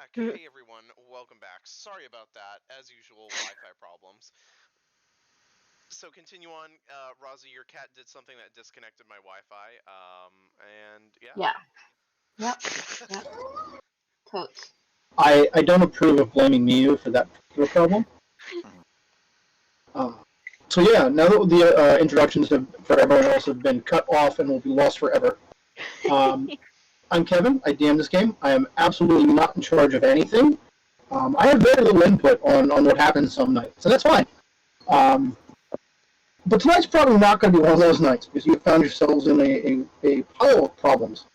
back. Hey everyone, welcome back. Sorry about that. As usual, Wi-Fi problems. So continue on. Rozzy, your cat did something that disconnected my Wi-Fi. And yeah. Yeah. Yep. Yep. Totes. I don't approve of blaming Miu for that particular problem. Uh, so yeah, now that the introductions for everyone else have been cut off and will be lost forever, I'm Kevin. I DM this game. I am absolutely not in charge of anything. I have very little input on what happens some nights, and that's fine. Um, but tonight's probably not going to be one of those nights because you found yourselves in a pile of problems.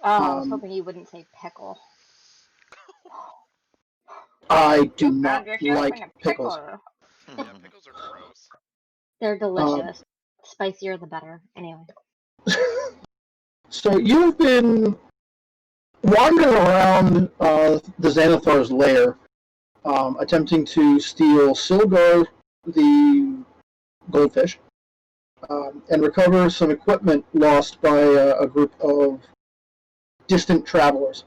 Oh, I was hoping you wouldn't say pickle. I do You found not yourself in like a pickles. pickle. Yeah, pickles are gross. They're delicious. Spicier the better. Anyway. So you've been wandering around the Xanathar's lair, attempting to steal Silgar, the goldfish, and recover some equipment lost by a group of distant travelers.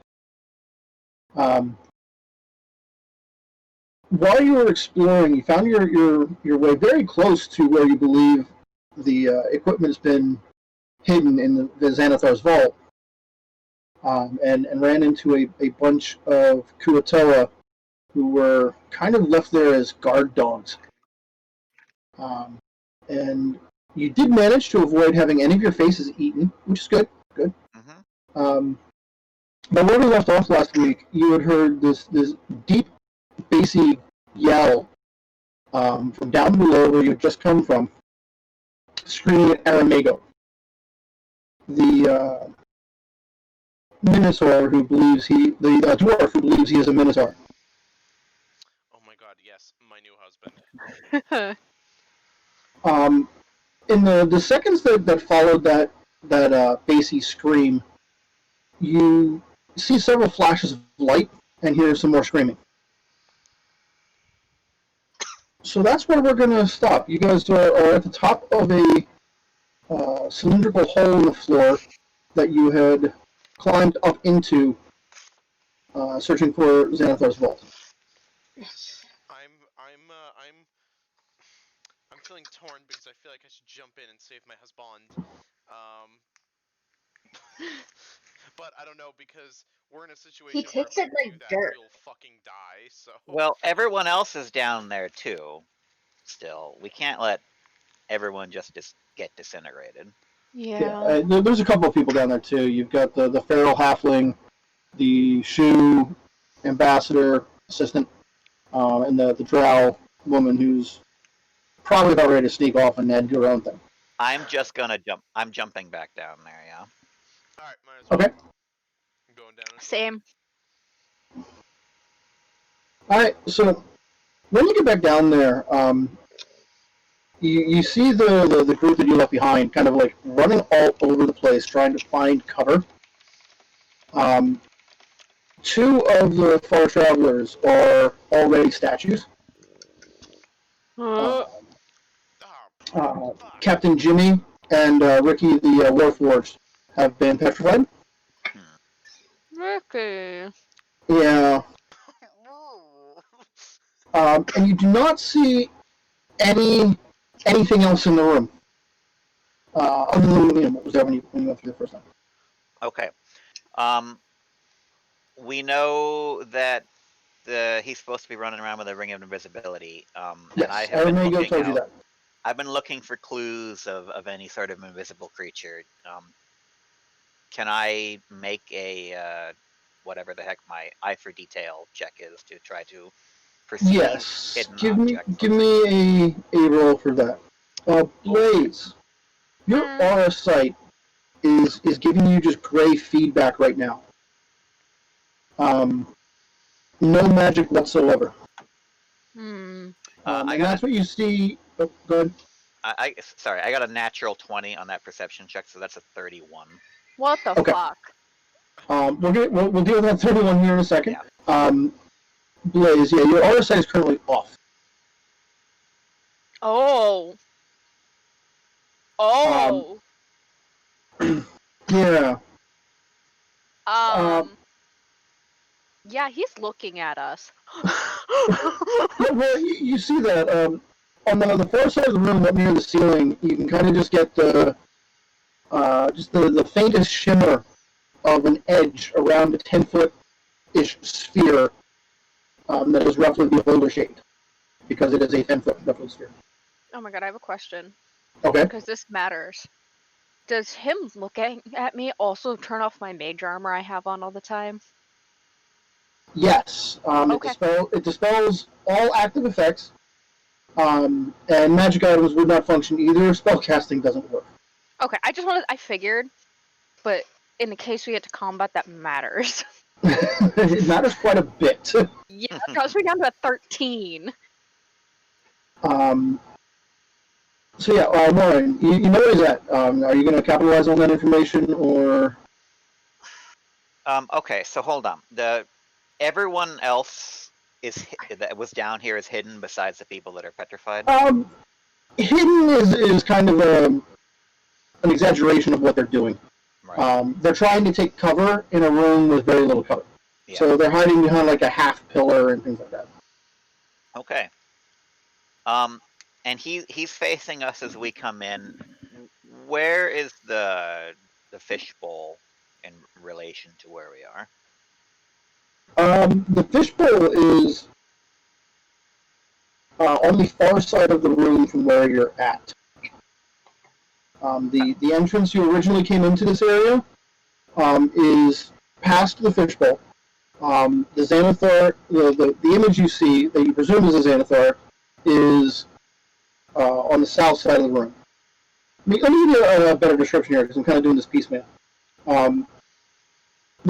While you were exploring, you found your way very close to where you believe the equipment's been hidden in the Xanathar's vault, and ran into a bunch of Kuatoa who were kind of left there as guard dogs. And you did manage to avoid having any of your faces eaten, which is good. Good. But where we left off last week, you had heard this deep, bassy yell from down below where you had just come from, screaming at Aramago, the Minotaur the dwarf who believes he is a Minotaur. Oh my god, yes, my new husband. In the seconds that followed that bassy scream, you see several flashes of light and hear some more screaming. So that's where we're going to stop. You guys are at the top of a cylindrical hole in the floor that you had climbed up into, searching for Xanathar's vault. I'm feeling torn because I feel like I should jump in and save my husband. But I don't know because we're in a situation where if I do that, we'll fucking die. So. Well, everyone else is down there too. Still, we can't let everyone just get disintegrated. Yeah. There's a couple of people down there too. You've got the feral halfling, the shoe ambassador assistant, and the drow woman who's probably about ready to sneak off and then do her own thing. I'm just gonna jump. I'm jumping back down there. Yeah. All right. Might as well. Okay. I'm going down. Same. All right. So when you get back down there, you see the group that you left behind, kind of like running all over the place trying to find cover. Two of the far travelers are already statues. Captain Jimmy and Ricky the Warforged have been petrified. Ricky. Yeah. And you do not see anything else in the room. Other than what was there when you went through the first time. Okay. We know that he's supposed to be running around with a ring of invisibility. Yes, and I have been looking told you that. I've been looking for clues of any sort of invisible creature. Can I make a whatever the heck my eye for detail check is to try to perceive hidden objects? Give me a roll for that. Blaze, your aura sight is giving you just gray feedback right now. No magic whatsoever. And that's what you see. Oh, go ahead. Sorry, I got a natural 20 on that perception check, so that's a 31. What the fuck? We'll deal with that 31 here in a second. Yeah. Blaze, yeah, your aura sight is currently off. Oh. Yeah. Yeah, he's looking at us. Yeah, well, you see that on the far side of the room, up near the ceiling, you can kind of just get the faintest shimmer of an edge around a 10-foot-ish sphere that is roughly beholder shaped, because it is a 10-foot roughly sphere. Oh my god, I have a question. Okay. Because this matters. Does him looking at me also turn off my mage armor I have on all the time? Yes. Okay. It dispels all active effects, and magic items would not function either. Spellcasting doesn't work. Okay, I figured, but in the case we get to combat, that matters. It matters quite a bit. Yeah, it drops me down to a 13. So yeah, Warren, you know where he's at. Are you going to capitalize on that information, or? Okay, so hold on. Everyone else that was down here is hidden besides the people that are petrified. Hidden is kind of an exaggeration of what they're doing. Right. They're trying to take cover in a room with very little cover. Yeah. So they're hiding behind like a half pillar and things like that. Okay. And he's facing us as we come in. Where is the fishbowl in relation to where we are? The fishbowl is on the far side of the room from where you're at. The entrance you originally came into this area is past the fishbowl. The Xanathar, the image you see that you presume is a Xanathar, is on the south side of the room. Let me give you a better description here because I'm kind of doing this piecemeal. The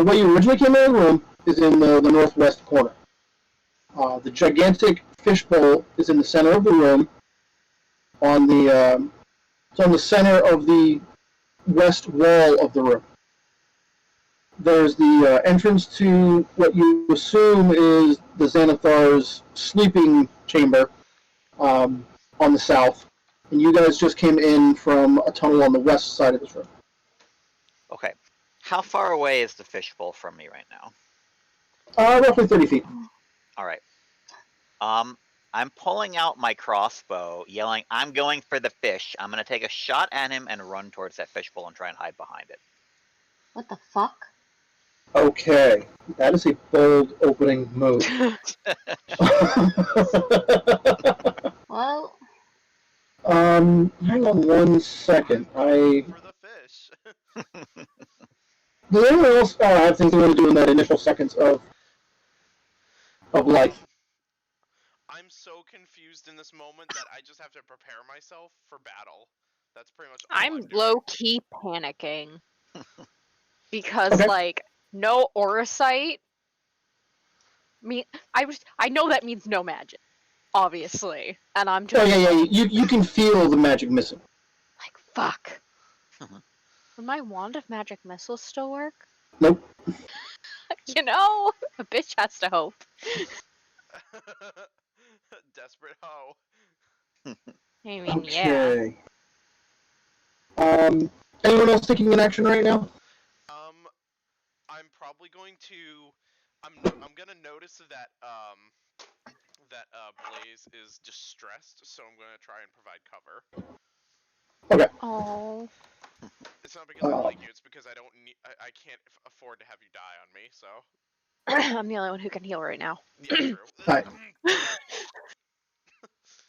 way you originally came into the room is in the northwest corner. The gigantic fishbowl is in the center of the room. It's on the center of the west wall of the room. There's the entrance to what you assume is the Xanathar's sleeping chamber on the south, and you guys just came in from a tunnel on the west side of this room. Okay. How far away is the fishbowl from me right now? Roughly 30 feet. All right. I'm pulling out my crossbow, yelling, "I'm going for the fish." I'm going to take a shot at him and run towards that fishbowl and try and hide behind it. What the fuck? Okay, that is a bold opening move. Well, Hang on one second. For the fish. Does anyone else have things they want to do in that initial seconds of life? I'm so confused in this moment that I just have to prepare myself for battle. That's pretty much all I'm doing. low-key panicking. Because, Okay. like, no aura sight. I know that means no magic, obviously. And I'm just Oh yeah. like, You can feel the magic missing. fuck. Would my wand of magic missiles still work? Nope. You know, a bitch has to hope. Desperate hoe. I mean, yeah. Okay. Anyone else taking an action right now? I'm probably going to. I'm gonna notice that Blaze is distressed, so I'm gonna try and provide cover. Okay. Oh. It's not because I like you; it's because I don't need. I can't afford to have you die on me. So. I'm the only one who can heal right now. Yeah, true. Alright.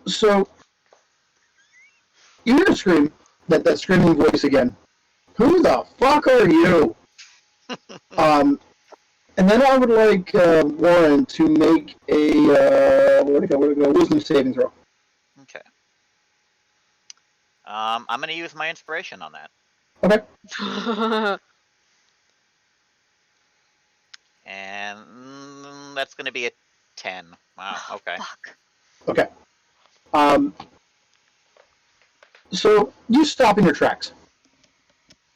So you hear a scream, that screaming voice again. Who the fuck are you? And then I would like Warren to make a where'd it go? Wisdom saving throw. Okay. I'm going to use my inspiration on that. Okay. And that's going to be a 10. Wow, okay. Fuck. Okay. So you stop in your tracks,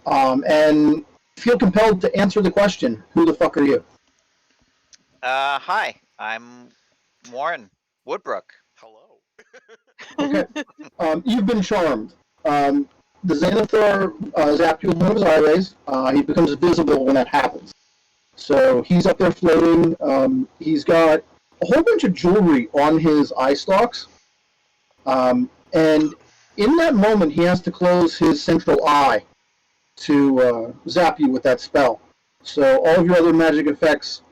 and feel compelled to answer the question: who the fuck are you? Hi, I'm Warren Woodbrook. Hello. Okay. You've been charmed. The Xanathar zapped you with one of his eye rays. He becomes visible when that happens. So he's up there floating. He's got a whole bunch of jewelry on his eye stalks. And in that moment, he has to close his central eye to zap you with that spell. So all of your other magic effects,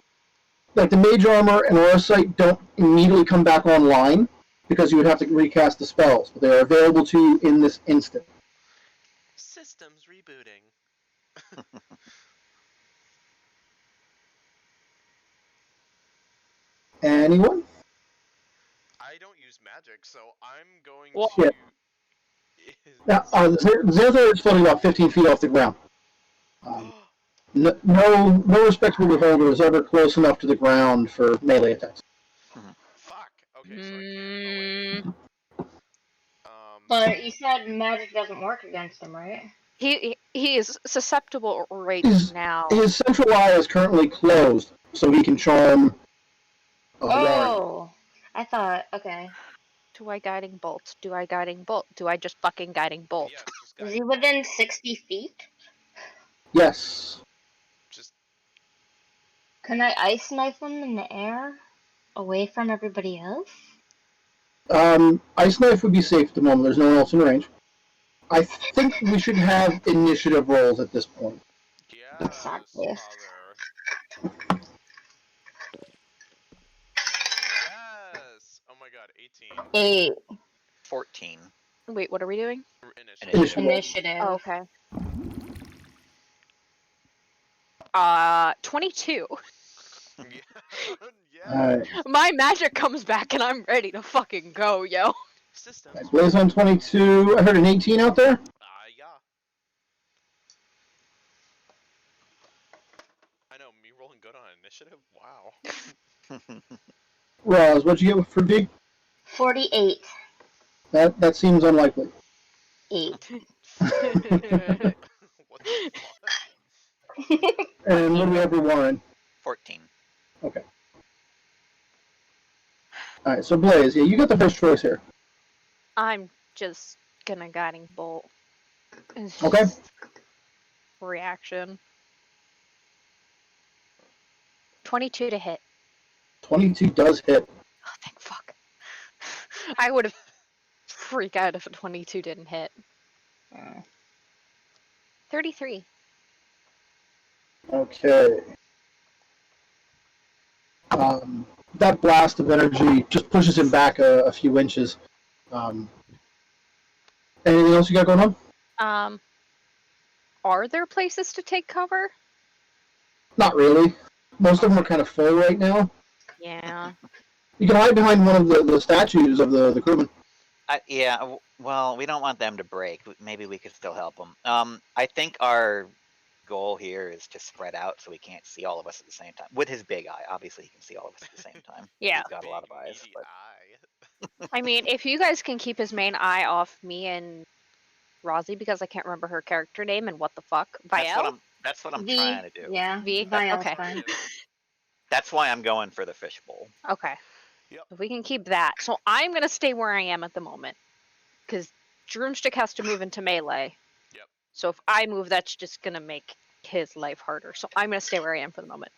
like the mage armor and aura sight, don't immediately come back online because you would have to recast the spells. But they are available to you in this instant. Systems rebooting. Anyone? I don't use magic, so I'm going Well- to. Now, Xanther is floating about 15 feet off the ground. No respectable beholder is ever close enough to the ground for melee attacks. Fuck. Okay, so I can't. Oh, wait. But you said magic doesn't work against him, right? He is susceptible right now. His central eye is currently closed, so he can charm. Oh, I thought. Okay. Do I guiding bolt? Do I guiding bolt? Do I just fucking guiding bolt? Yes, just Is guide. he within 60 feet? Yes. Just Can I ice knife him in the air, away from everybody else? Ice Knife would be safe at the moment. There's no one else in range. I think we should have initiative rolls at this point. yes, Exactly. father. Yes. Oh my god, 18. 8. 14. Wait, what are we doing? Initiative. Initiative. Oh, okay. 22. Yeah. Yeah. Alright. My magic comes back and I'm ready to fucking go, yo. Systems. Blaze on 22. I heard an 18 out there. Yeah. I know, me rolling good on initiative? Wow. Roz, what'd you get for D? 48. That seems unlikely. 8. What the fuck? And what do we have for Warren? 14. Okay. Alright, so Blaze, yeah, you got the first choice here. I'm just gonna guiding bolt. It's Okay. just reaction. 22 to hit. 22 does hit. Oh, thank fuck. I would have freaked out if a 22 didn't hit. 33. Okay. That blast of energy just pushes him back a few inches. Anything else you got going on? Are there places to take cover? Not really. Most of them are kind of full right now. Yeah. You can hide behind one of the statues of the crewmen. Yeah, well, we don't want them to break. Maybe we could still help them. I think our goal here is to spread out so we can't see all of us at the same time. With his big eye, obviously he can see all of us at the same time. Yeah. He's got a lot of eyes. Meaty But eye. I mean, if you guys can keep his main eye off me and Rosie, because I can't remember her character name and what the fuck. Vielle? that's what I'm V. trying to do. Yeah. V? Vial's Okay. fine. That's why I'm going for the fishbowl. Okay. Yep. If we can keep that. So I'm going to stay where I am at the moment. Because Droomstick has to move into melee. Yep. So if I move, that's just going to make his life harder. So I'm going to stay where I am for the moment.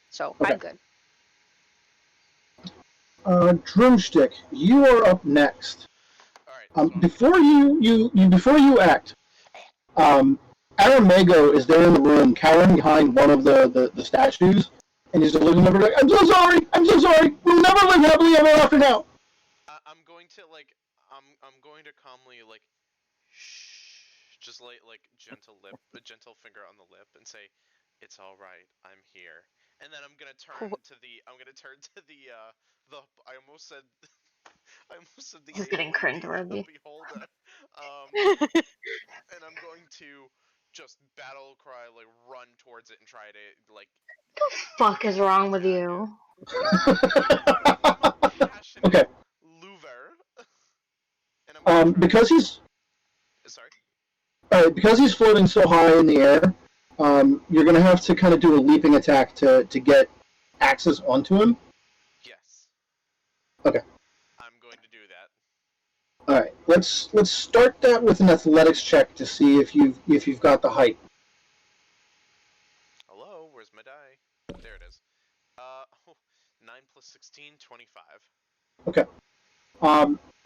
So Okay. I'm good. Drumstick, you are up next. Alright, so Before you act, Aramego is there in the room, cowering behind one of the statues, and he's just looking over like, I'm so sorry, we'll never live happily ever after now. I'm going to I'm going to calmly shh, just like a gentle finger on the lip and say, it's all right, I'm here. And then I'm gonna turn to the I almost said the This is getting cringeworthy. beholder. And I'm going to just battle cry, run towards it and try to What the fuck is wrong with you? passionate Okay. louver. And I'm gonna because he's floating so high in the air, you're gonna have to kind of do a leaping attack to get access onto him. Yes. Okay. I'm going to do that. All right. Let's start that with an athletics check to see if you've got the height. Hello, where's 9 plus 16, 25.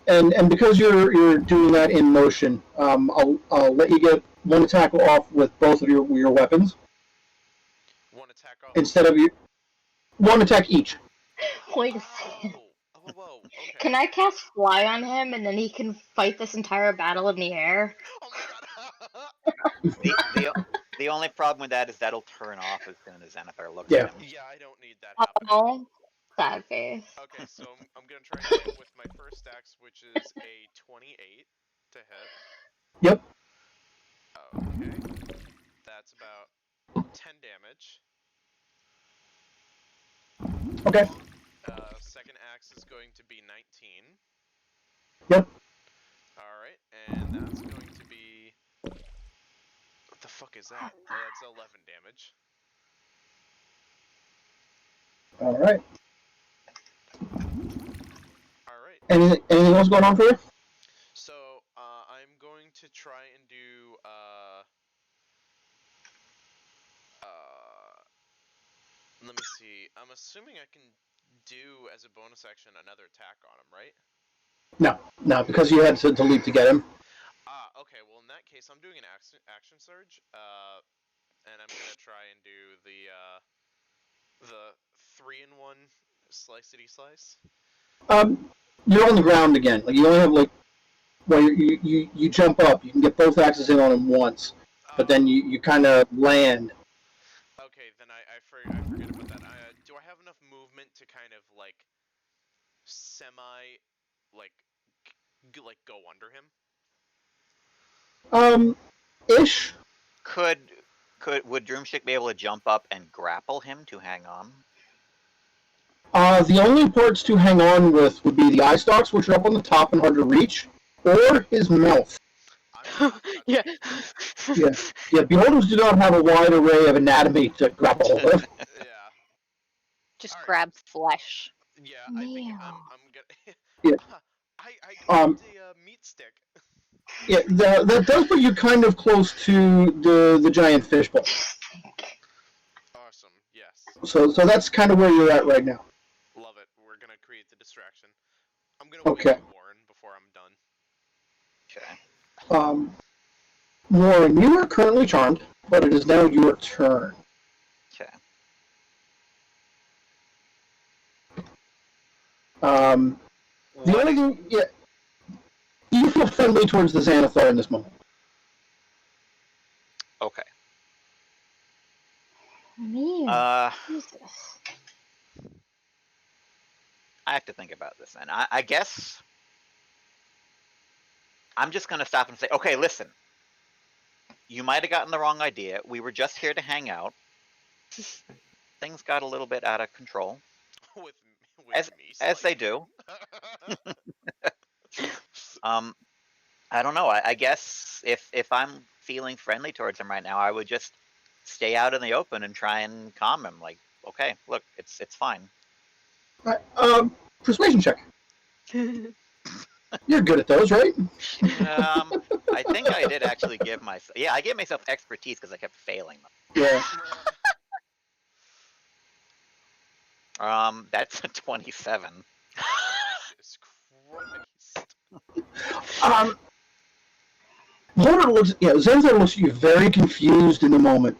And because you're doing that in motion, I'll let you get one attack off with both of your weapons One attack off. instead of one attack each. Wait a second. Whoa, okay. Can I cast fly on him and then he can fight this entire battle in the air? Oh my god! The only problem with that is that'll turn off as soon as Zenithar looks Yeah. at him. Yeah, I don't need that happening. Oh, sad face. Okay, so I'm gonna try and hit with my first axe, which is a 28 to hit. Yep. Okay. That's about 10 damage. Okay. Second axe is going to be 19. Yep. Alright, and that's going to be... What the fuck is that? That's 11 damage. All right. Alright. Anything else going on for you? So, I'm going to try and do, let me see. I'm assuming I can do, as a bonus action, another attack on him, right? No, because you had to leap to get him. Okay, well in that case, I'm doing an action surge, and I'm gonna try and do the 3-in-1 slicey slice. You're on the ground again. Like you only have you jump up. You can get both axes in on him once, but then you kind of land. Okay, then I forget about that. Do I have enough movement to kind of like semi like go under him? Ish. Would Droomstick be able to jump up and grapple him to hang on? The only parts to hang on with would be the eye stalks, which are up on the top and hard to reach, or his mouth. Yeah. Yeah. Beholders do not have a wide array of anatomy to grapple with. Yeah. Just Alright. grab flesh. Yeah, I think Meow. I'm gonna. Yeah. I grabbed a meat stick. Yeah, that does put you kind of close to the giant fishbowl. Awesome. Yes. So that's kind of where you're at right now. Love it. We're gonna create the distraction. I'm gonna Okay. wake up Warren before I'm done. Okay. Warren, you are currently charmed, but it is now your turn. Okay. The only thing, you feel friendly towards the Xanathar in this moment. Okay. Meow. Jesus. I have to think about this then. I guess I'm just gonna stop and say, okay, listen. You might have gotten the wrong idea. We were just here to hang out. Things got a little bit out of control. with As me. they do. I don't know. I guess if I'm feeling friendly towards him right now, I would just stay out in the open and try and calm him. Like, okay, look, it's fine. Right, persuasion check. You're good at those, right? I think I did actually give myself. Yeah, I gave myself expertise because I kept failing them. Yeah. That's a 27. Jesus Christ. Zenzo looks at you very confused in the moment.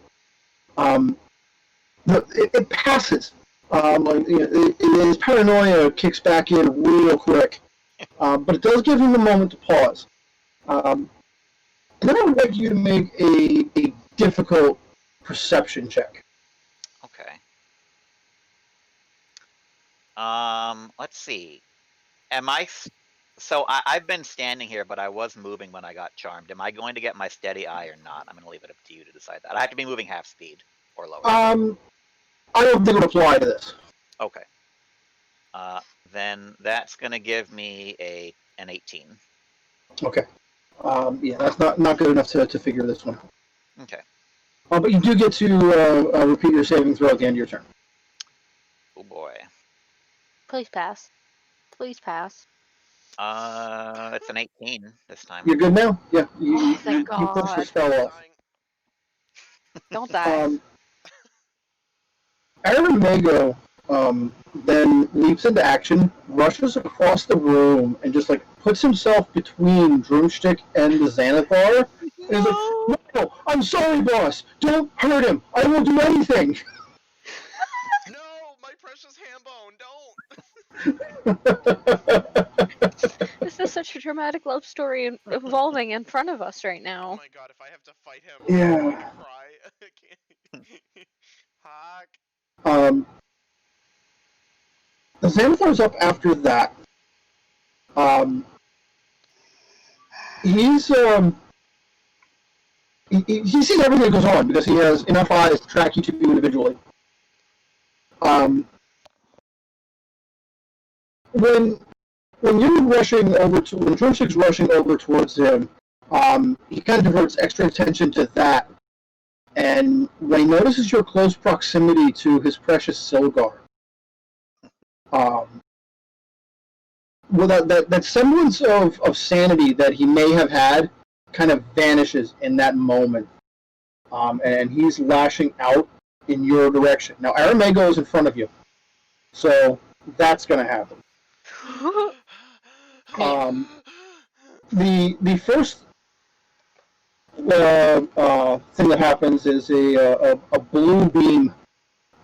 It passes. His paranoia kicks back in real quick. But it does give him a moment to pause. And then I would like you to make a difficult perception check. Okay. Let's see. So I've been standing here, but I was moving when I got charmed. Am I going to get my steady eye or not? I'm going to leave it up to you to decide that. I have to be moving half speed or lower. I don't think it would apply to this. Okay. Then that's going to give me an 18. Okay. That's not good enough to figure this one out. Okay. But you do get to repeat your saving throw at the end of your turn. Oh boy. Please pass. Please pass. It's an 18 this time. You're good now? Yeah. Oh, thank You push the God. spell off. Don't die. Aramego then leaps into action, rushes across the room, and just like puts himself between Drumstick and the Xanathar. And he's like, "No, I'm sorry, boss. Don't hurt him. I will do anything." No, my precious ham bone, don't! This is such a dramatic love story evolving in front of us right Oh now. my god, if I have to fight him, Yeah. I'm going to cry. I can't. Hawk. The Xanathar's up after that. He's he sees everything that goes on because he has enough eyes to track each of you individually. When you're rushing over to when Drumstick's rushing over towards him, he kind of diverts extra attention to that. And when he notices your close proximity to his precious Silgar, well, that semblance of sanity that he may have had kind of vanishes in that moment. And he's lashing out in your direction. Now, Aramego is in front of you, so that's going to happen. The first thing that happens is a blue beam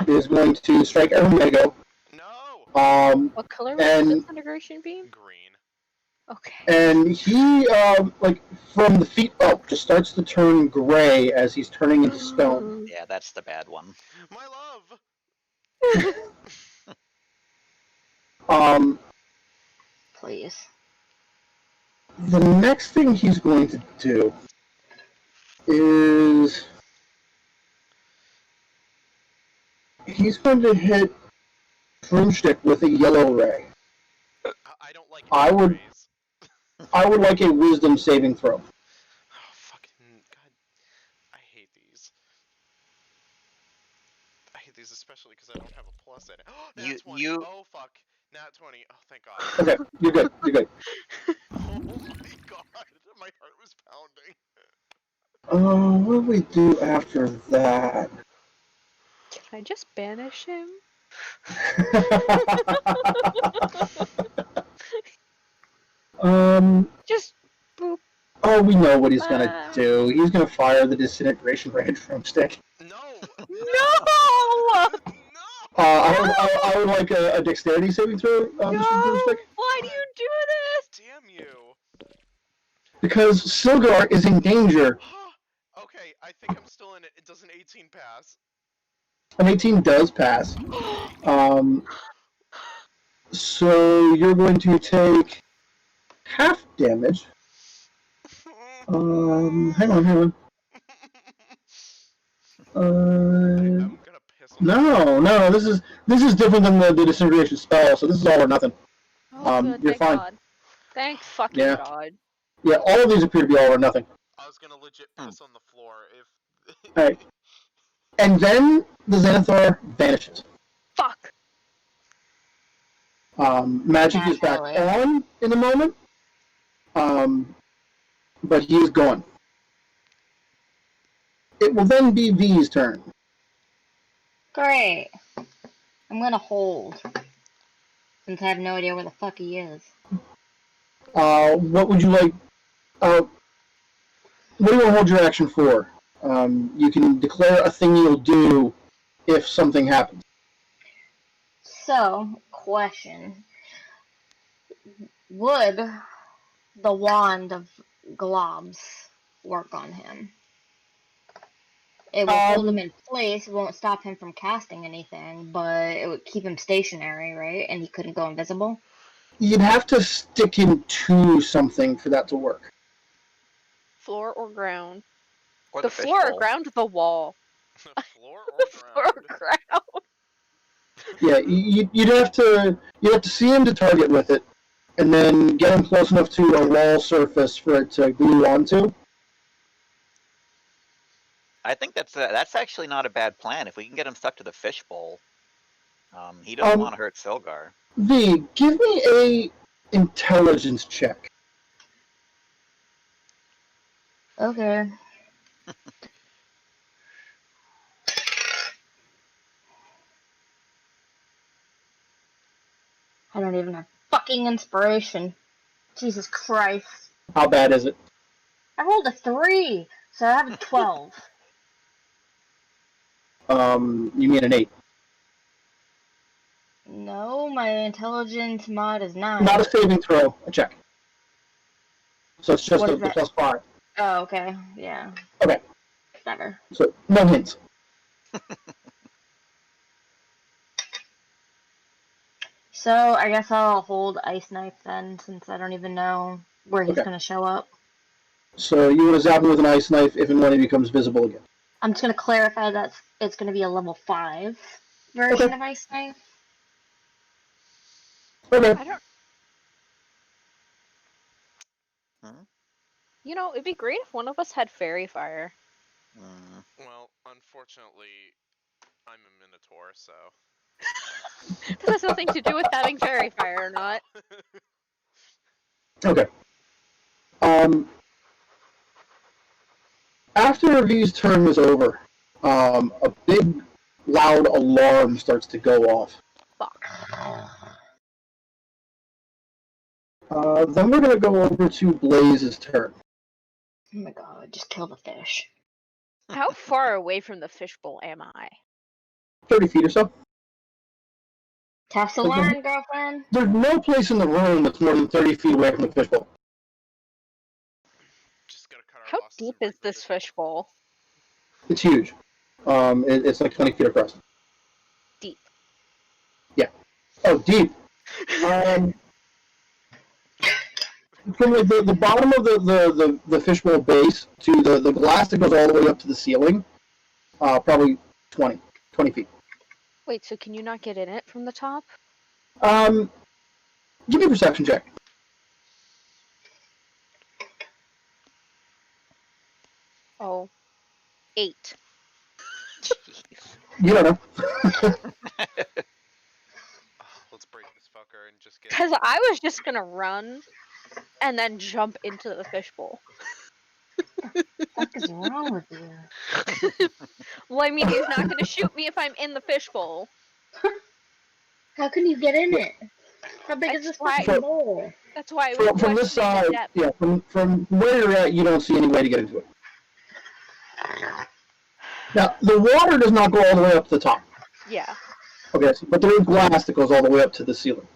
is going to strike Aramego. No! What color was and- the disintegration beam? Green. Okay. And he, like, from the feet up, just starts to turn gray as he's turning into stone. Yeah, that's the bad one. My love! Please. The next thing he's going to do is he's going to hit Drumstick with a yellow ray. I don't like I would- rays. I would like a wisdom saving throw. Oh, fucking god. I hate these. I hate these especially because I don't have a plus in it. Oh, nat 20. You- Oh, fuck. Nat 20. Oh, thank god. Okay, you're good. You're good. Oh my god. My heart was pounding. What do we do after that? Can I just banish him? Just boop. Oh, we know what he's gonna do. He's gonna fire the disintegration ray at Drumstick. No! No! No! I would like a dexterity saving throw, Mr. No! Drumstick. Why do you do this? Damn you. Because Silgar is in danger. Okay, I think I'm still in it. It does an 18 pass. An 18 does pass. Thank So you're going to take half damage. you. Hang on. I'm gonna piss on No. This is different than the disintegration spell. So this is all or nothing. Oh, good. You're Thank fine. God. Thank fucking Yeah. God. Yeah, all of these appear to be all or nothing. I was gonna legit piss on the floor if. Alright. And then the Xanathar vanishes. Fuck. Magic is back Naturally. on in a moment. But he is gone. It will then be V's turn. Great. I'm gonna hold. Since I have no idea where the fuck he is. What would you like? What do you want to hold your action for? You can declare a thing you'll do if something happens. So, question. Would the wand of globs work on him? It will hold him in place, it won't stop him from casting anything, but it would keep him stationary, right? And he couldn't go invisible? You'd have to stick him to something for that to work. Floor or ground? Or The floor or fishbowl. ground? The wall. Floor The or floor or ground? ground? Yeah, you'd have to see him to target with it, and then get him close enough to a wall surface for it to glue onto. I think that's actually not a bad plan. If we can get him stuck to the fishbowl, he doesn't want to hurt Silgar. V, give me a intelligence check. Okay. I don't even have fucking inspiration. Jesus Christ. How bad is it? I rolled a 3, so I have a 12. You mean an 8? No, my intelligence mod is 9. Not a saving throw, a check. So it's just What the is that? +5. Oh, okay. Yeah. Okay. Never. So, no hints. So, I guess I'll hold Ice Knife then, since I don't even know where he's Okay. gonna show up. So you want to zap him with an ice knife if and when he becomes visible again. I'm just gonna clarify that it's gonna be a level 5 version Okay. of Ice Knife. Okay. I don't. You know, it'd be great if one of us had fairy fire. Well, unfortunately, I'm a minotaur, so. That has nothing to do with having fairy fire or not. Okay. After V's turn is over, a big, loud alarm starts to go off. Fuck. Then we're going to go over to Blaze's turn. Oh my god, just kill the fish. How far away from the fishbowl am I? 30 feet or so. Tough to Okay. learn, girlfriend. There's no place in the room that's more than 30 feet away from the fishbowl. Just gotta cut our How losses deep and is break the this fishbowl? It's huge. It's like 20 feet across. Deep. Yeah. Oh, deep. From the bottom of the fishbowl base to the glass that goes all the way up to the ceiling, probably 20 feet. Wait, so can you not get in it from the top? Give me a perception check. Oh, 8. You don't know. Let's break this fucker and just get. Because I was just gonna run and then jump into the fishbowl. What is wrong with you? Well, I mean, he's not gonna shoot me if I'm in the fishbowl. How can you get in it? How big is this That's why- fucking bowl? That's why I was From this questioning side, the depth. yeah, from where you're at, you don't see any way to get into it. Now, the water does not go all the way up to the top. Yeah. Okay, but there is glass that goes all the way up to the ceiling.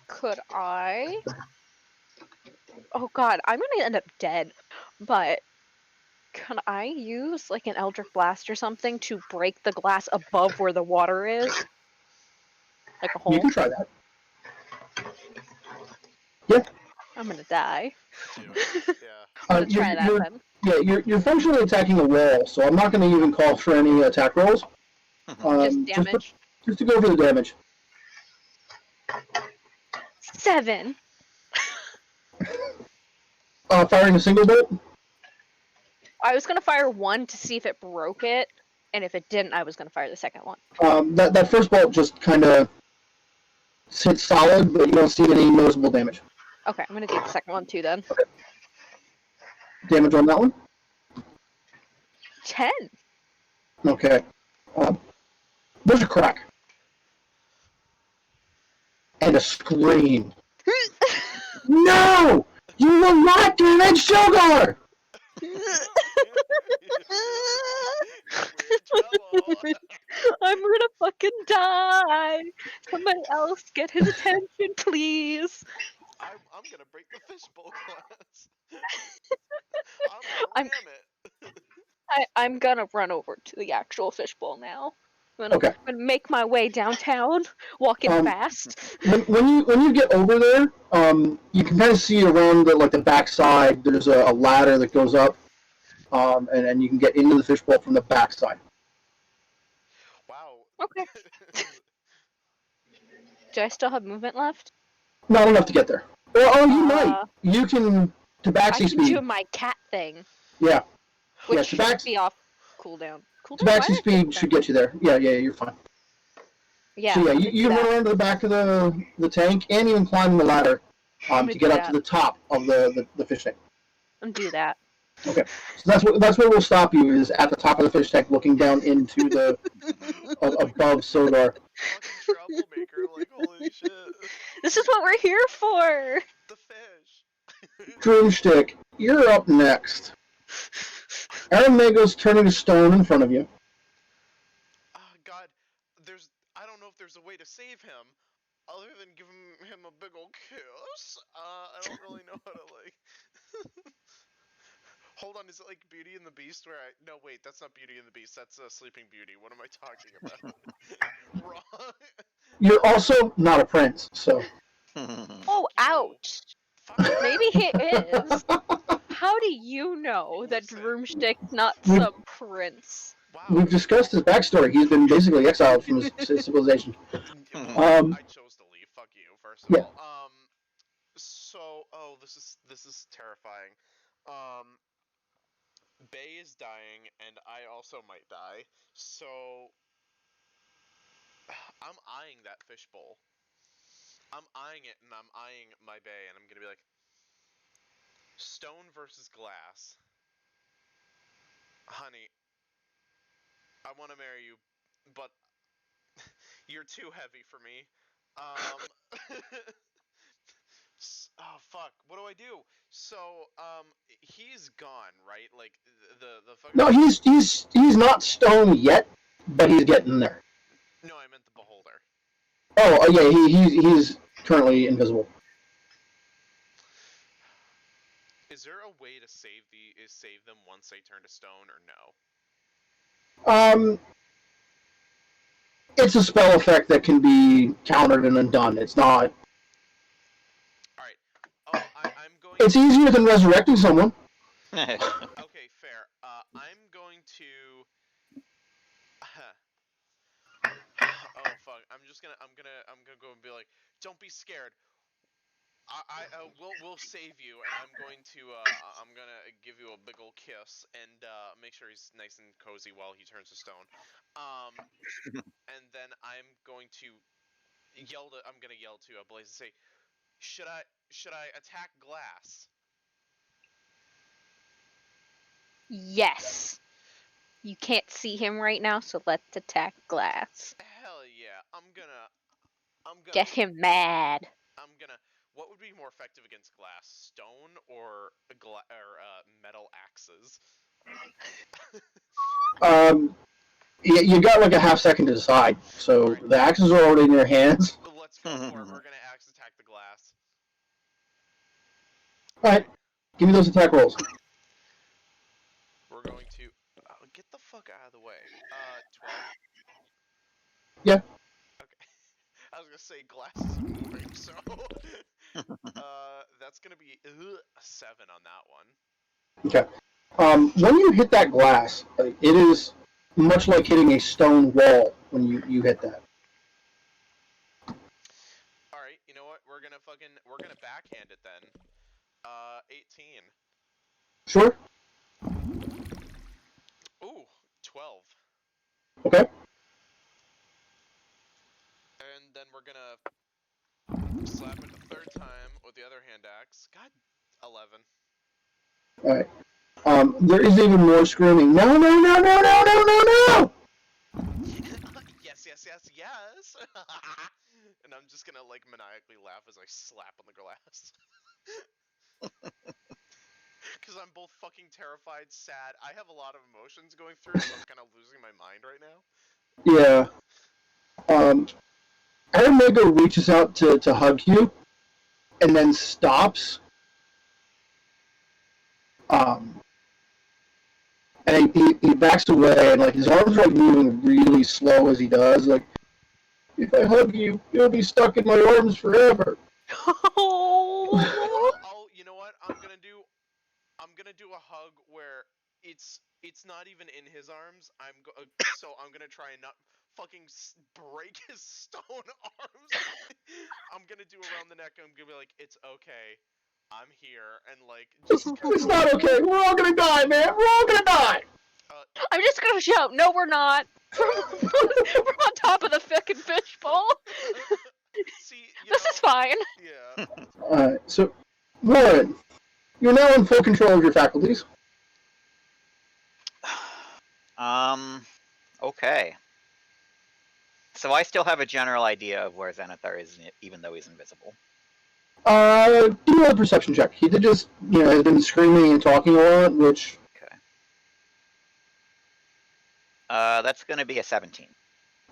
Could I? Oh god, I'm gonna end up dead. But can I use like an Eldritch Blast or something to break the glass above where the water is? Like a hole? You can try that. Yeah. I'm gonna die. Do it. Yeah. I'm gonna try that then. Yeah, you're functionally attacking a wall, so I'm not going to even call for any attack rolls. Just damage. Just to go for the damage. 7. Firing a single bolt? I was gonna fire one to see if it broke it, and if it didn't, I was gonna fire the second one. That first bolt just kind of hits solid, but you don't see any noticeable damage. Okay, I'm gonna do the second one too then. Okay. Damage on that one? 10. Okay. There's a crack. And a scream. No! You will not damage Shogar! I'm gonna fucking die. Somebody else get his attention, please. I'm gonna break the fishbowl glass. I'm- I'm gonna ram it. I'm gonna run over to the actual fishbowl now. I'm Okay. gonna make my way downtown, walking fast. When you get over there, you can kind of see around the backside. There's a ladder that goes up, and you can get into the fishbowl from the backside. Wow. Okay. Do I still have movement left? Not enough to get there. Well, you might. You can I tabaxi can speed. do my cat thing, Yeah. which should tabaxi- be off cooldown. Cooldown? Tabaxi Why did I say speed should get you there. Yeah, you're fine. Yeah. So yeah, I'm gonna you do can that. run around to the back of the tank, and you can climb the ladder I'm to gonna get do up to the top of the fish tank. I'm gonna do that. Okay, so that's where we'll stop you, is at the top of the fish tank, looking down into the above Sodar. Fucking troublemaker, like, holy shit. This is what we're here for. The fish. Broomstick, you're up next. Aramago's turning to stone in front of you. Oh, God. I don't know if there's a way to save him, other than giving him a big ol' kiss. I don't really know how to, like... Hold on, is it like Beauty and the Beast where No, wait, that's not Beauty and the Beast, that's Sleeping Beauty. What am I talking about? Wrong. You're also not a prince, so... Oh, you. ouch. Fuck you. Maybe he is. How do you know that Listen. Broomstick's not some prince? Wow. We've discussed his backstory. He's been basically exiled from his civilization. Well, I chose to leave. Fuck you, first of Yeah. all. So, this is terrifying. Bay is dying, and I also might die. So, I'm eyeing that fishbowl. I'm eyeing it, and I'm eyeing my Bay, and I'm gonna be like, stone versus glass. Honey, I want to marry you, but you're too heavy for me. Oh fuck! What do I do? So, he's gone, right? Like the fucking. No, he's not stone yet, but he's getting there. No, I meant the beholder. Oh yeah, he's currently invisible. Is there a way to save them once they turn to stone, or no? It's a spell effect that can be countered and undone. It's not. Alright. I'm going. It's easier than resurrecting someone. Okay, fair. I'm going to. Oh fuck! I'm gonna go and be like, don't be scared. We'll save you, and I'm going to give you a big ol' kiss and make sure he's nice and cozy while he turns to stone. And then I'm gonna yell to Blaze and say, should I attack glass? Yes. You can't see him right now, so let's attack glass. Hell yeah! I'm gonna Get him mad. What would be more effective against glass, stone or metal axes? You got like a half second to decide. So Right. The axes are already in your hands. Let's go for it. We're gonna axe attack the glass. All right, give me those attack rolls. We're going to get the fuck out of the way. 12. Yeah. Okay. I was gonna say glass is moving, so that's gonna be a 7 on that one. Okay. When you hit that glass, it is much like hitting a stone wall when you hit that. All right. You know what? We're gonna backhand it then. 18. Sure. Ooh, 12. Okay. And then we're gonna slap it a third time with the other hand axe. God, 11. All right. There is even more screaming. No! Yes. And I'm just gonna like maniacally laugh as I slap on the glass. Because I'm both fucking terrified, sad. I have a lot of emotions going through, so I'm kind of losing my mind right now. Yeah. Aramego reaches out to hug you, and then stops. And he backs away, and like his arms are like moving really slow as he does. Like, if I hug you, you'll be stuck in my arms forever. You know what? I'm gonna do a hug where it's not even in his arms. So I'm gonna try and not fucking break his stone arms. I'm gonna do around the neck. I'm gonna be like, it's okay, I'm here, and like It's not okay. We're all gonna die, man. We're all gonna die. I'm just gonna shout, no, we're not. We're on top of the fucking fishbowl. See, This is fine. Yeah. So, Warren, you're now in full control of your faculties. Okay. So I still have a general idea of where Xanathar is, even though he's invisible. Give me a perception check. He did just, has been screaming and talking a lot, which... Okay. That's going to be a 17.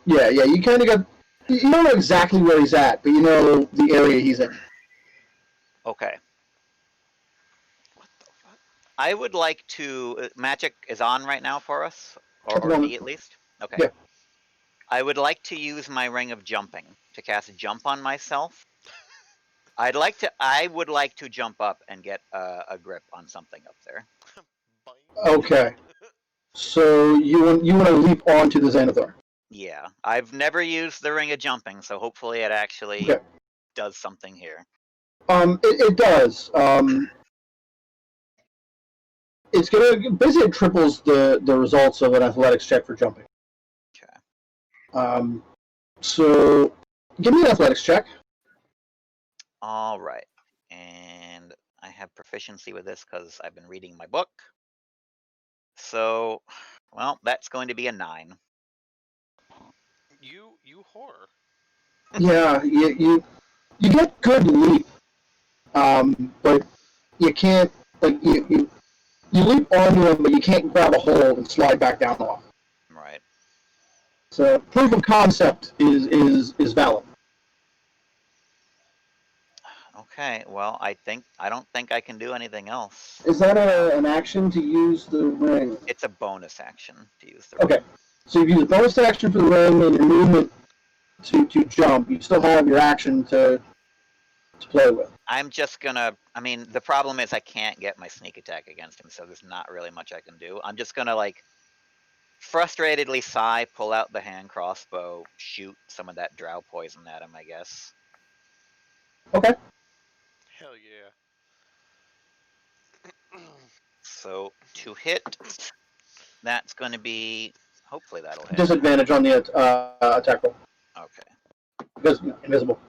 Yeah, you kind of got... You don't know exactly where he's at, but you know the area he's in. Okay. What the fuck? I would like to... magic is on right now for us? At the Or moment. me, at least? Okay. Yeah. I would like to use my Ring of Jumping to cast Jump on myself. I would like to jump up and get a grip on something up there. Boing. Okay. So you want to leap onto the Xanathar. Yeah. I've never used the Ring of Jumping, so hopefully it actually Okay. does something here. It does. It's gonna basically triples the results of an athletics check for jumping. Okay. So give me an athletics check. All right. And I have proficiency with this because I've been reading my book. So, well, that's going to be a 9. You whore. Yeah, you get good leap, but you can't you leap onto him, but you can't grab a hold and slide back down off. Right. So proof of concept is valid. Okay. Well, I don't think I can do anything else. Is that an action to use the ring? It's a bonus action to use the Okay. ring. So if you use a bonus action for the ring and your movement to jump, you still have your action to play with. I'm just gonna. I mean, the problem is I can't get my sneak attack against him, so there's not really much I can do. I'm just gonna frustratedly sigh, pull out the hand crossbow, shoot some of that drow poison at him, I guess. Okay. Hell yeah. So to hit, that's going to be. Hopefully that'll hit. Disadvantage on the attack roll. Okay. Because invisible.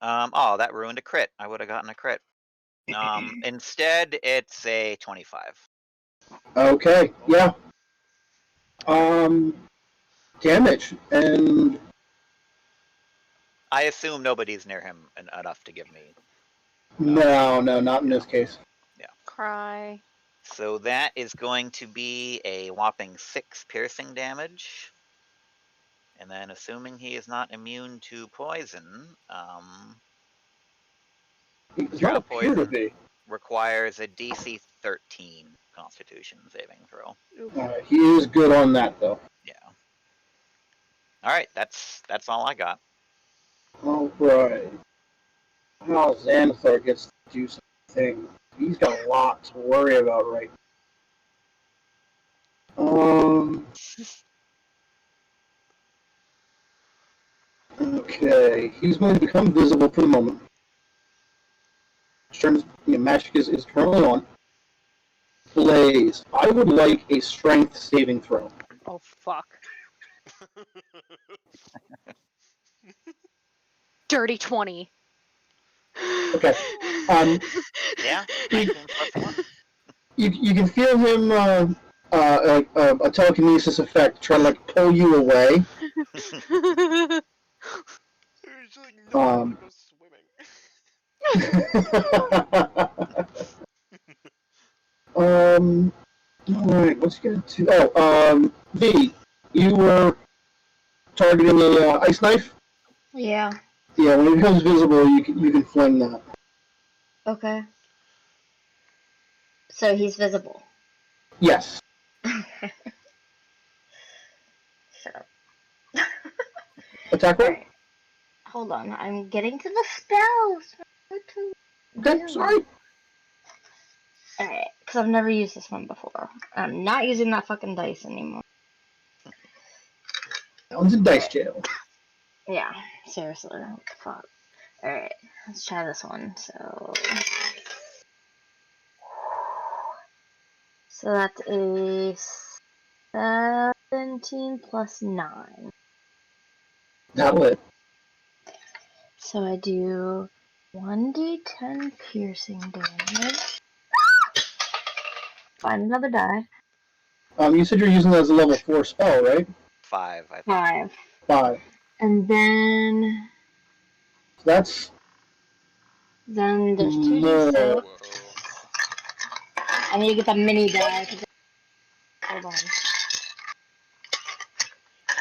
Oh, that ruined a crit. I would have gotten a crit. Instead, it's a 25. Okay. Yeah. Damage and I assume nobody's near him enough to give me. no, not in this case. Cry. So that is going to be a whopping 6 piercing damage. And then, assuming he is not immune to poison, It's drow not appear to poison be. requires a DC 13 Constitution saving throw. He is good on that though. Yeah. All right, that's all I got. All right. Now Xanathar gets to do something. He's got a lot to worry about right now. Okay, he's going to become visible for the moment. Magic is currently on. Blaze, I would like a strength saving throw. Oh fuck. Dirty 20. Okay. Yeah, 19 plus 1. You can feel him like a telekinesis effect trying to pull you away. There's like no, I want to go swimming. Alright, what's he gonna do? Oh, V, you were targeting a ice knife? Yeah. Yeah, when it becomes visible, you can fling that. Okay. So he's visible. Yes. Sure. Attack roll? Alright. Hold on, I'm getting to the spells. Okay, sorry. Alright, because I've never used this one before. I'm not using that fucking dice anymore. That one's in dice jail. Yeah, seriously, what the fuck. Alright, let's try this one. So that's a 17 plus 9. That'll hit. So I do 1d10 piercing damage. Find another die. You said you're using that as a level 4 spell, right? 5, I think. 5. 5. And then That's there's 2d6. more. Whoa. I need to get the mini die. Hold on.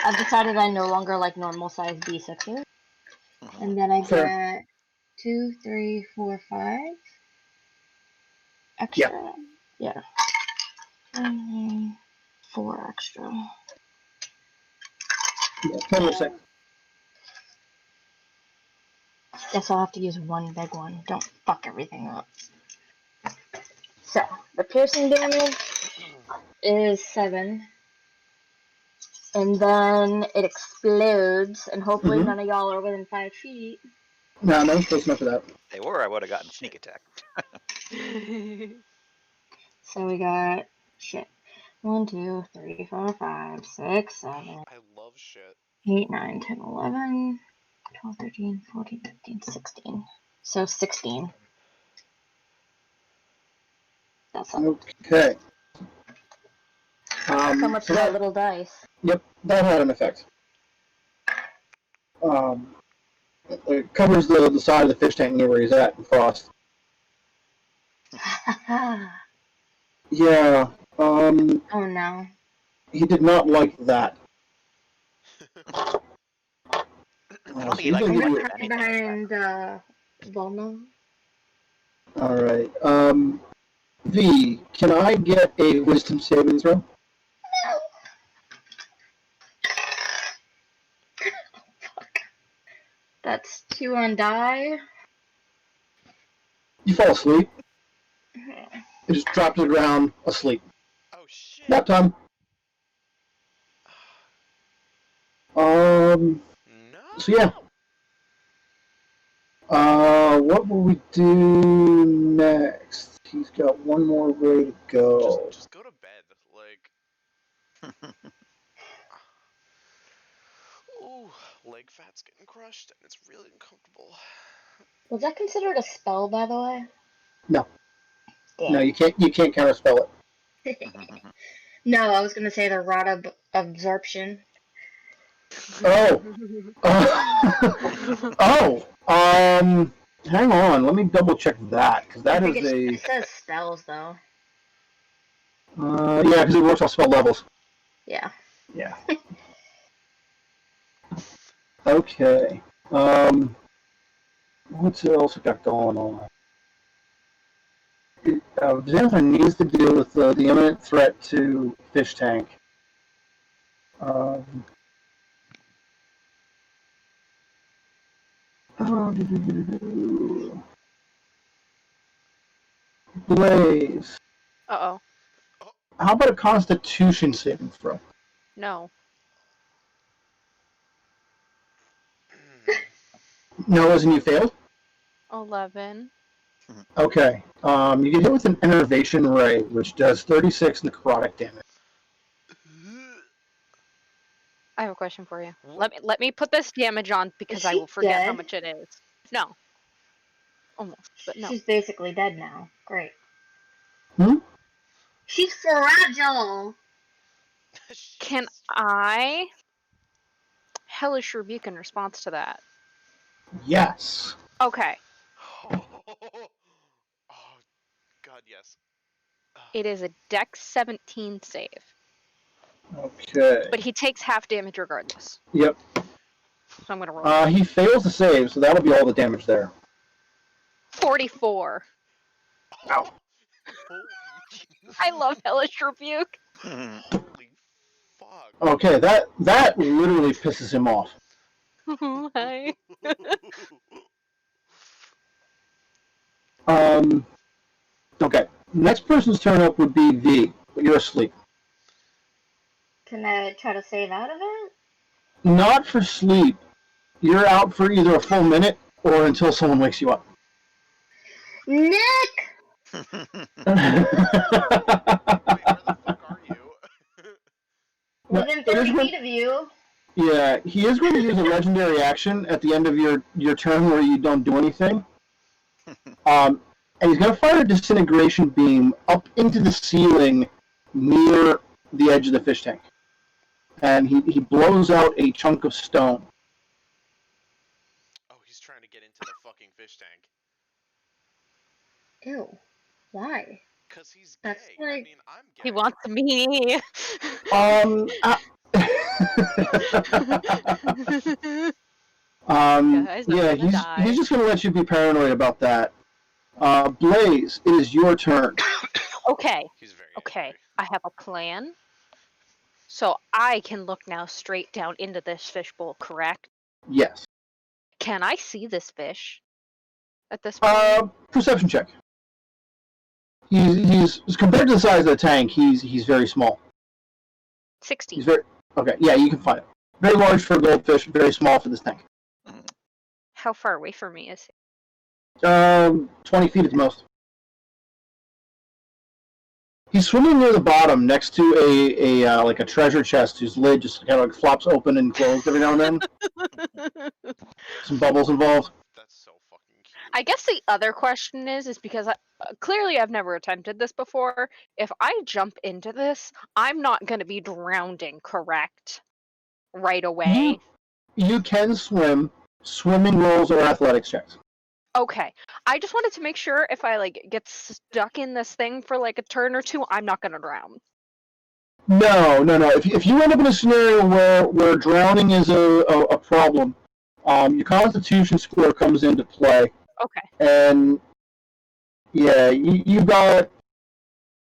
I've decided I no longer like normal size d6s. And then I Fair. get 2, 3, 4, 5 extra. Yeah. 4 extra. Yeah, total 6. Guess I'll have to use one big one. Don't fuck everything up. So, the piercing damage is 7. And then it explodes, and hopefully none of y'all are within 5 feet. No, close enough for that. If they were, I would have gotten sneak attack. So we got, 1, 2, 3, 4, 5, 6, 7, I love shit. 8, 9, 10, 11, 12, 13, 14, 15, 16. So 16. That's all. Okay. So much so for that that, little dice. Yep, that had an effect. It covers the side of the fish tank near where he's at in frost. Yeah. Oh no. He did not like that. I don't So think he liked he's gonna much give of you- anything. Behind Volna. All right. V, can I get a wisdom saving throw? No. Fuck. That's 2 on die. You fall asleep. You just drop to the ground, asleep. Oh shit. Nap time. No. So yeah. What will we do next? He's got one more way to go. Just go to bed. Like. Ooh, leg fat's getting crushed, and it's really uncomfortable. Was that considered a spell, by the way? No. Damn. No, you can't counterspell it. No, I was gonna say the rod absorption. Oh. Hang on. Let me double check that, because that I think is a. it says spells though. Yeah, because it works on spell levels. Yeah. Yeah. Okay. What else we got going on? Xantha needs to deal with the imminent threat to fish tank. Blaze. Uh-oh. How about a Constitution saving throw? No. No, as in you failed? 11. Okay. You get hit with an Enervation Ray, which does 36 necrotic damage. I have a question for you. Let me put this damage on because I she will forget how dead? much it is. No. Almost, but no. She's basically dead now. Great. Hmm? She's fragile. Can I hellish rebuke in response to that? Yes. Okay. Oh, God, yes. It is a Dex 17 save. Okay. But he takes half damage regardless. Yep. So I'm gonna roll. He fails to save, so that'll be all the damage there. 44. Ow. I love hellish rebuke. Holy fuck. Okay, that literally pisses him off. Hi. Okay. Next person's turn up would be V, but you're asleep. Can I try to save out of it? Not for sleep. You're out for either a full minute or until someone wakes you up. Nick! Wait, where the fuck are you? Within 30 feet of you. Yeah, he is going to use a legendary action at the end of your turn where you don't do anything. And he's going to fire a disintegration beam up into the ceiling near the edge of the fish tank. And he blows out a chunk of stone. Oh, he's trying to get into the fucking fish tank. Ew. Why? Cause he's gay. That's like- I mean, I'm gay. He wants me. Guys, I'm Yeah, gonna die. he's just gonna let you be paranoid about that. Blaze, it is your turn. Okay. He's very Okay. angry. I have a plan. So I can look now straight down into this fishbowl, correct? Yes. Can I see this fish at this point? Perception check. He's compared to the size of the tank, he's very small. 16. He's very okay. Yeah, you can find it. Very large for a goldfish, very small for this tank. How far away from me is he? 20 feet at the most. He's swimming near the bottom, next to a like a treasure chest whose lid just kind of like flops open and closed every now and then. Some bubbles involved. That's so fucking cute. I guess the other question is because clearly I've never attempted this before. If I jump into this, I'm not going to be drowning, correct? Right away. You can swim. Swimming rolls or athletics checks. Okay. I just wanted to make sure if I like get stuck in this thing for like a turn or two, I'm not going to drown. No. If you end up in a scenario where drowning is a problem, your Constitution score comes into play. Okay. And yeah, you've got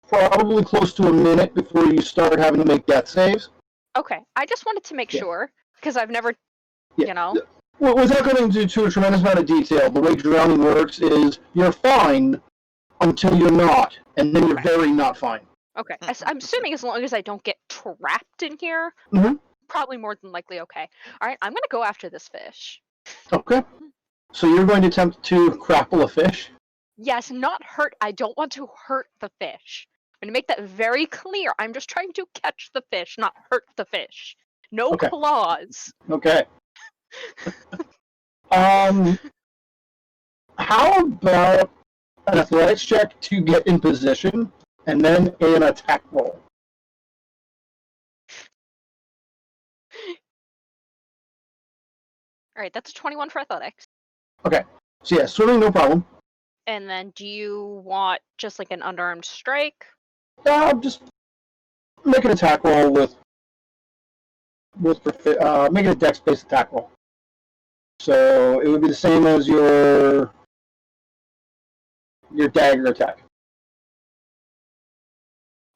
probably close to a minute before you start having to make death saves. Okay. I just wanted to make sure because I've never, Yeah. you know. Well, without going into a tremendous amount of detail, the way drowning works is you're fine until you're not, and then you're very not fine. Okay. I'm assuming as long as I don't get trapped in here, Mhm. probably more than likely okay. All right. I'm going to go after this fish. Okay. So you're going to attempt to grapple a fish? Yes, not hurt. I don't want to hurt the fish. I'm going to make that very clear. I'm just trying to catch the fish, not hurt the fish. No Okay. claws. Okay. How about an athletics check to get in position, and then an attack roll? All right, that's a 21 for athletics. Okay. So yeah, swimming, no problem. And then do you want just like an unarmed strike? Just make an attack roll with make it a dex-based attack roll. So it would be the same as your dagger attack.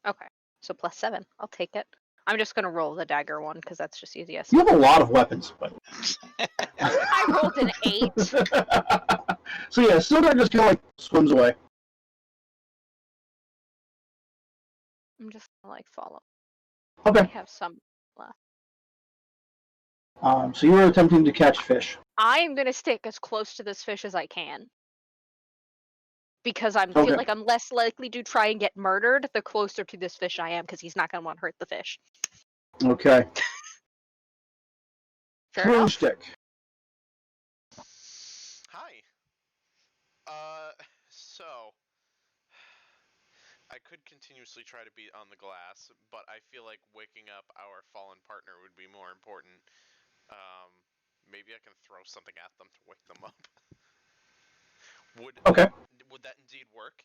Okay, so +7. I'll take it. I'm just gonna roll the dagger one because that's just easiest. You have a lot of weapons, but I rolled an 8. So yeah, Sildar just kind of like swims away. I'm just gonna like follow. Okay. I have some left. So you were attempting to catch fish. I am gonna stick as close to this fish as I can. Because I Okay. feel like I'm less likely to try and get murdered the closer to this fish I am, because he's not gonna want to hurt the fish. Okay. Fair enough. Stick. Hi. So I could continuously try to beat on the glass, but I feel like waking up our fallen partner would be more important. Maybe I can throw something at them to wake them up. Would that indeed work?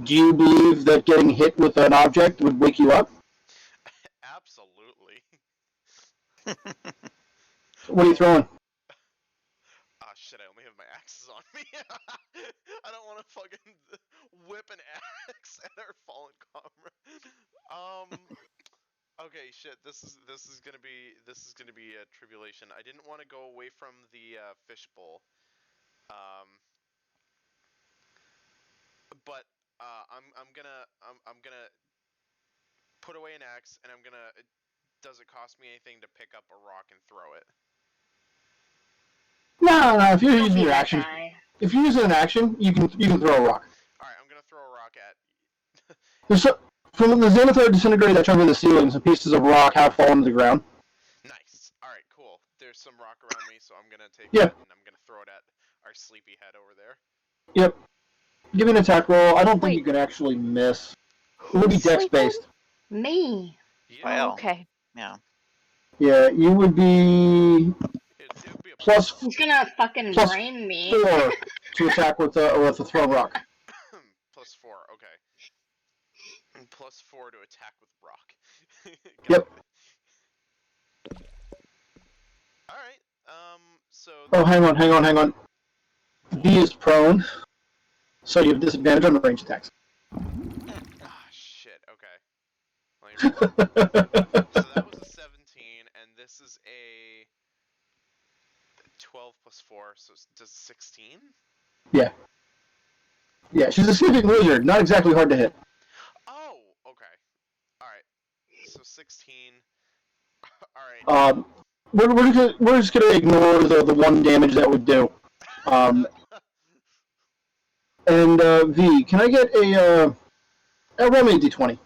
Do you believe that getting hit with an object would wake you up? Absolutely. What are you throwing? Ah, shit, I only have my axes on me. I don't want to fucking whip an axe at our fallen comrade. Okay, shit. This is gonna be a tribulation. I didn't want to go away from the fishbowl. But I'm gonna put away an axe, and I'm gonna. Does it cost me anything to pick up a rock and throw it? No. If you're Don't using be your that action, guy. if you're using an action, you can throw a rock. All right, I'm gonna throw a rock at. From the Xanathar disintegrated that chunk of the ceiling, some pieces of rock have fallen to the ground. Nice. All right, cool. There's some rock around me, so I'm gonna take Yeah. that and I'm gonna throw it at our sleepy head over there. Yep. Give me an attack roll. I don't think Wait. you can actually miss. It would be Who's dex sleeping? based. Me. Yeah, Oh, Well. okay. Yeah. Yeah, you would be it would be a plus He's gonna fucking Plus brain me. 4 to attack with a throw rock. plus 4. Okay. And plus 4 to attack with rock. Yep. All right. So. Oh, hang on. V is prone, so you have disadvantage on the range attacks. Ah, shit. Okay. So that was a 17, and this is a 12 plus 4, so does 16? Yeah, she's a sleeping lizard. Not exactly hard to hit. Oh, okay. All right. So 16. All right. We're just gonna ignore the 1 damage that would do. And V, can I get a roll me a d20?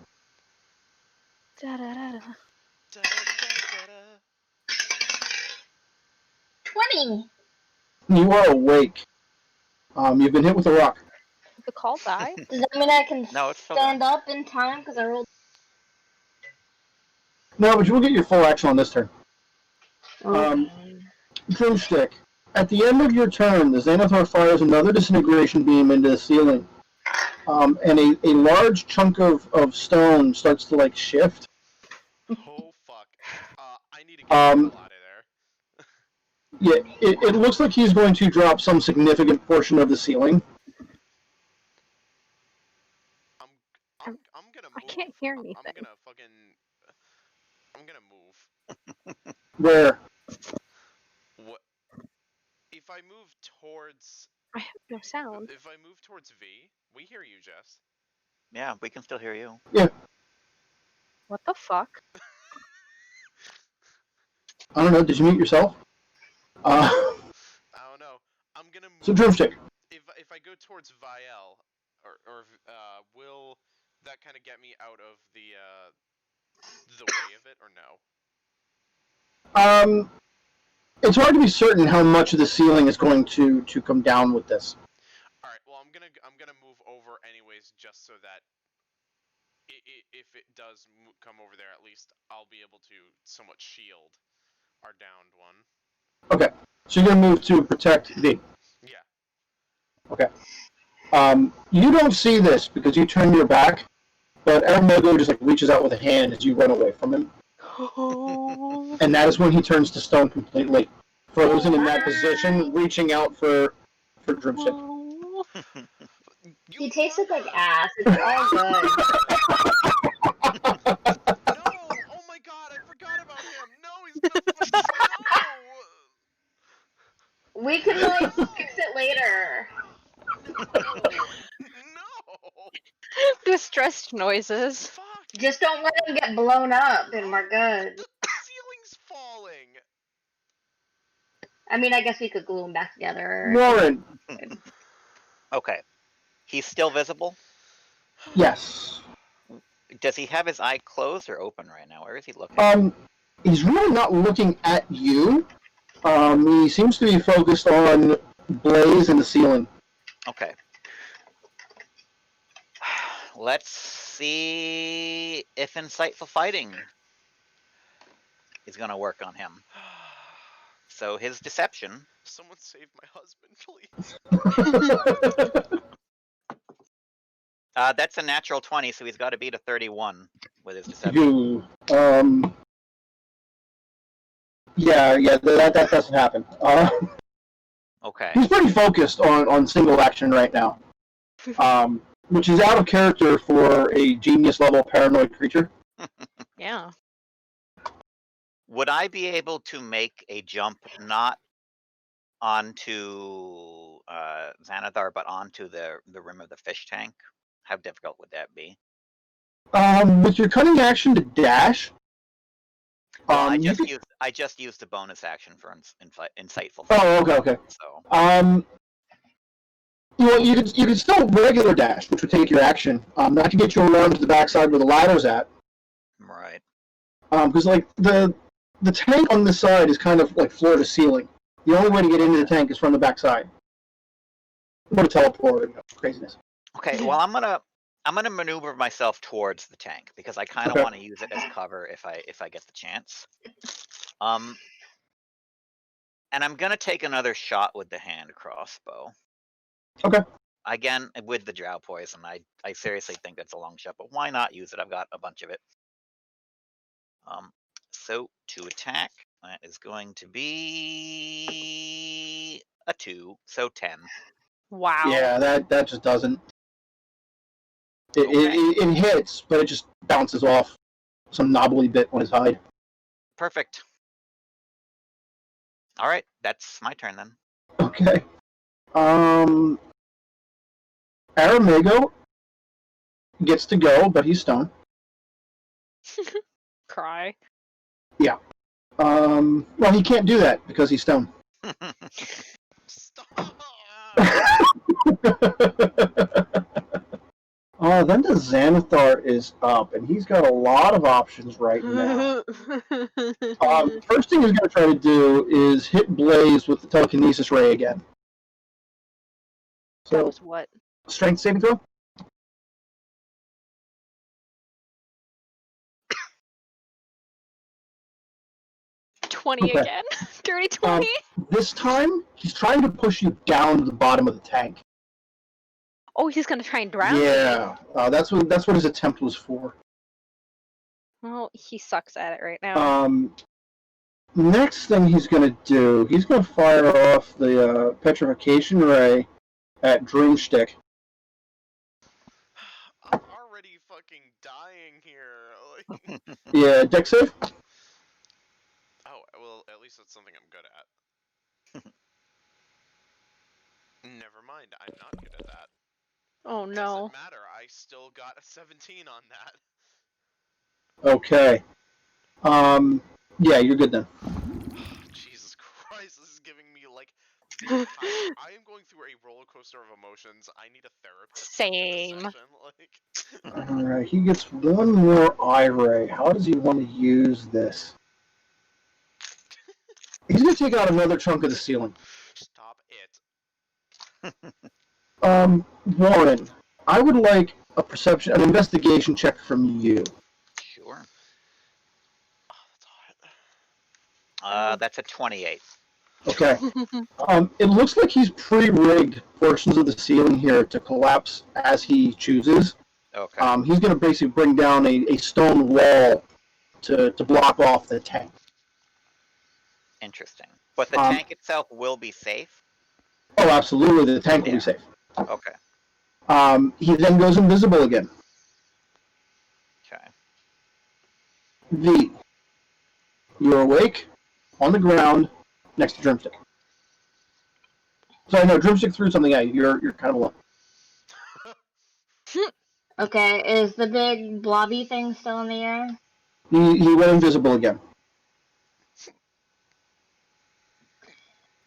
Da-da-da-da. 20. You are awake. You've been hit with a rock. Did the call die? Does that mean I can No, it's still stand up in time? Because I rolled. No, but you will get your full action on this turn. Okay. Drumstick. At the end of your turn, the Xanathar fires another disintegration beam into the ceiling. And a large chunk of stone starts to like shift. Oh fuck. I need to get the hell out of there. Yeah, it looks like he's going to drop some significant portion of the ceiling. I'm gonna move. I can't hear anything. I'm gonna move. Where? What? If I move towards. I have no sound. If I move towards V, we hear you, Jess. Yeah, we can still hear you. Yeah. What the fuck? I don't know. Did you mute yourself? I don't know. I'm gonna move. So drumstick. If I go towards Viel, or will that kind of get me out of the way of it, or no? It's hard to be certain how much of the ceiling is going to come down with this. All right. Well, I'm gonna move over anyways, just so that if it does come over there, at least I'll be able to somewhat shield our downed one. Okay. So you're gonna move to protect V. Yeah. Okay. You don't see this because you turn your back, but Aramogo just like reaches out with a hand as you run away from him. And that is when he turns to stone completely, frozen in that position, reaching out for Drumstick. He tasted like ass. It's all good. No! Oh my god! I forgot about him. No, he's gonna. No! We can like fix it later. No! Distressed noises. Fuck! Just don't let him get blown up, and we're good. The ceiling's falling. I mean, I guess we could glue them back together. Warren. Okay. He's still visible? Yes. Does he have his eye closed or open right now? Where is he looking? He's really not looking at you. He seems to be focused on Blaze and the ceiling. Okay. Let's see if insightful fighting is going to work on him. So his deception. Someone save my husband, please. That's a natural 20, so he's got to beat a 31 with his deception. Yeah, that doesn't happen. Okay. He's pretty focused on single action right now, which is out of character for a genius level paranoid creature. Yeah. Would I be able to make a jump not onto Xanathar, but onto the rim of the fish tank? How difficult would that be? With your cunning action to dash. Well, I just used the bonus action for insightful. Oh, okay. So. You could still regular dash, which would take your action. Not to get you around to the backside where the ladder's at. Right. Because like the tank on this side is kind of like floor to ceiling. The only way to get into the tank is from the backside. What a teleport and craziness. Okay, well I'm gonna I'm gonna maneuver myself towards the tank because I kind of Okay. want to use it as cover if I get the chance. And I'm gonna take another shot with the hand crossbow. Okay. Again, with the drow poison, I seriously think that's a long shot, but why not use it? I've got a bunch of it. So to attack, that is going to be a 2, so 10. Wow. Yeah, that just doesn't. Okay. It hits, but it just bounces off some knobbly bit on his hide. Perfect. All right, that's my turn then. Okay. Aramago gets to go, but he's stoned. Cry. Well, he can't do that because he's stoned. Stop! Then the Xanathar is up, and he's got a lot of options right now. First thing he's going to try to do is hit Blaze with the telekinesis ray again. That So, was what? strength saving throw? 20 Okay. again? Dirty 20? This time, he's trying to push you down to the bottom of the tank. Oh, he's gonna try and drown me. Yeah, that's what his attempt was for. Well, he sucks at it right now. Next thing he's going to do, he's going to fire off the petrification ray at Dreamstick. I'm already fucking dying here. Like, Yeah, deck save? oh, well, at least that's something I'm good at. Never mind, I'm not good at that. Oh no. Doesn't matter, I still got a 17 on that. Okay. Yeah, you're good then. Jesus Christ, this is giving me like the entire... I am going through a roller coaster of emotions. I need a therapist. Same. After this session. Like... Alright, he gets one more eye ray. How does he want to use this? He's going to take out another chunk of the ceiling. Stop it. Warren, I would like an investigation check from you. Sure. Oh, that's hot. That's a 28. Okay. It looks like he's pre-rigged portions of the ceiling here to collapse as he chooses. Okay. He's going to basically bring down a stone wall to block off the tank. Interesting. But the tank itself will be safe? Oh, absolutely. The tank will be safe. Okay. He then goes invisible again. Okay. V, you're awake, on the ground, next to Drumstick. Sorry, no, Drumstick threw something at you. You're kind of alone. Okay, is the big blobby thing still in the air? He went invisible again.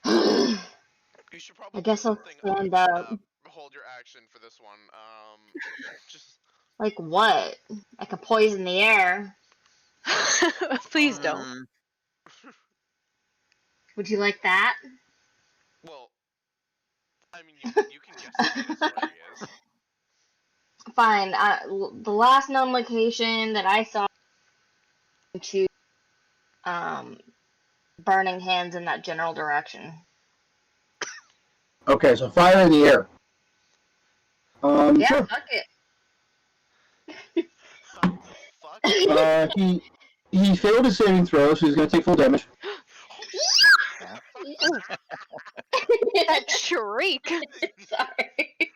You should probably I guess do I'll something, stand up. hold your action for this one. Just... Like what? I could poison the air. Please don't. Would you like that? Well, I mean, you can guess where he is. Fine. The last known location that I saw to burning hands in that general direction. Okay, so fire in the air. Yeah, Sure. fuck it. Fuck. He failed his saving throw, so he's going to take full damage. That shriek. Sorry.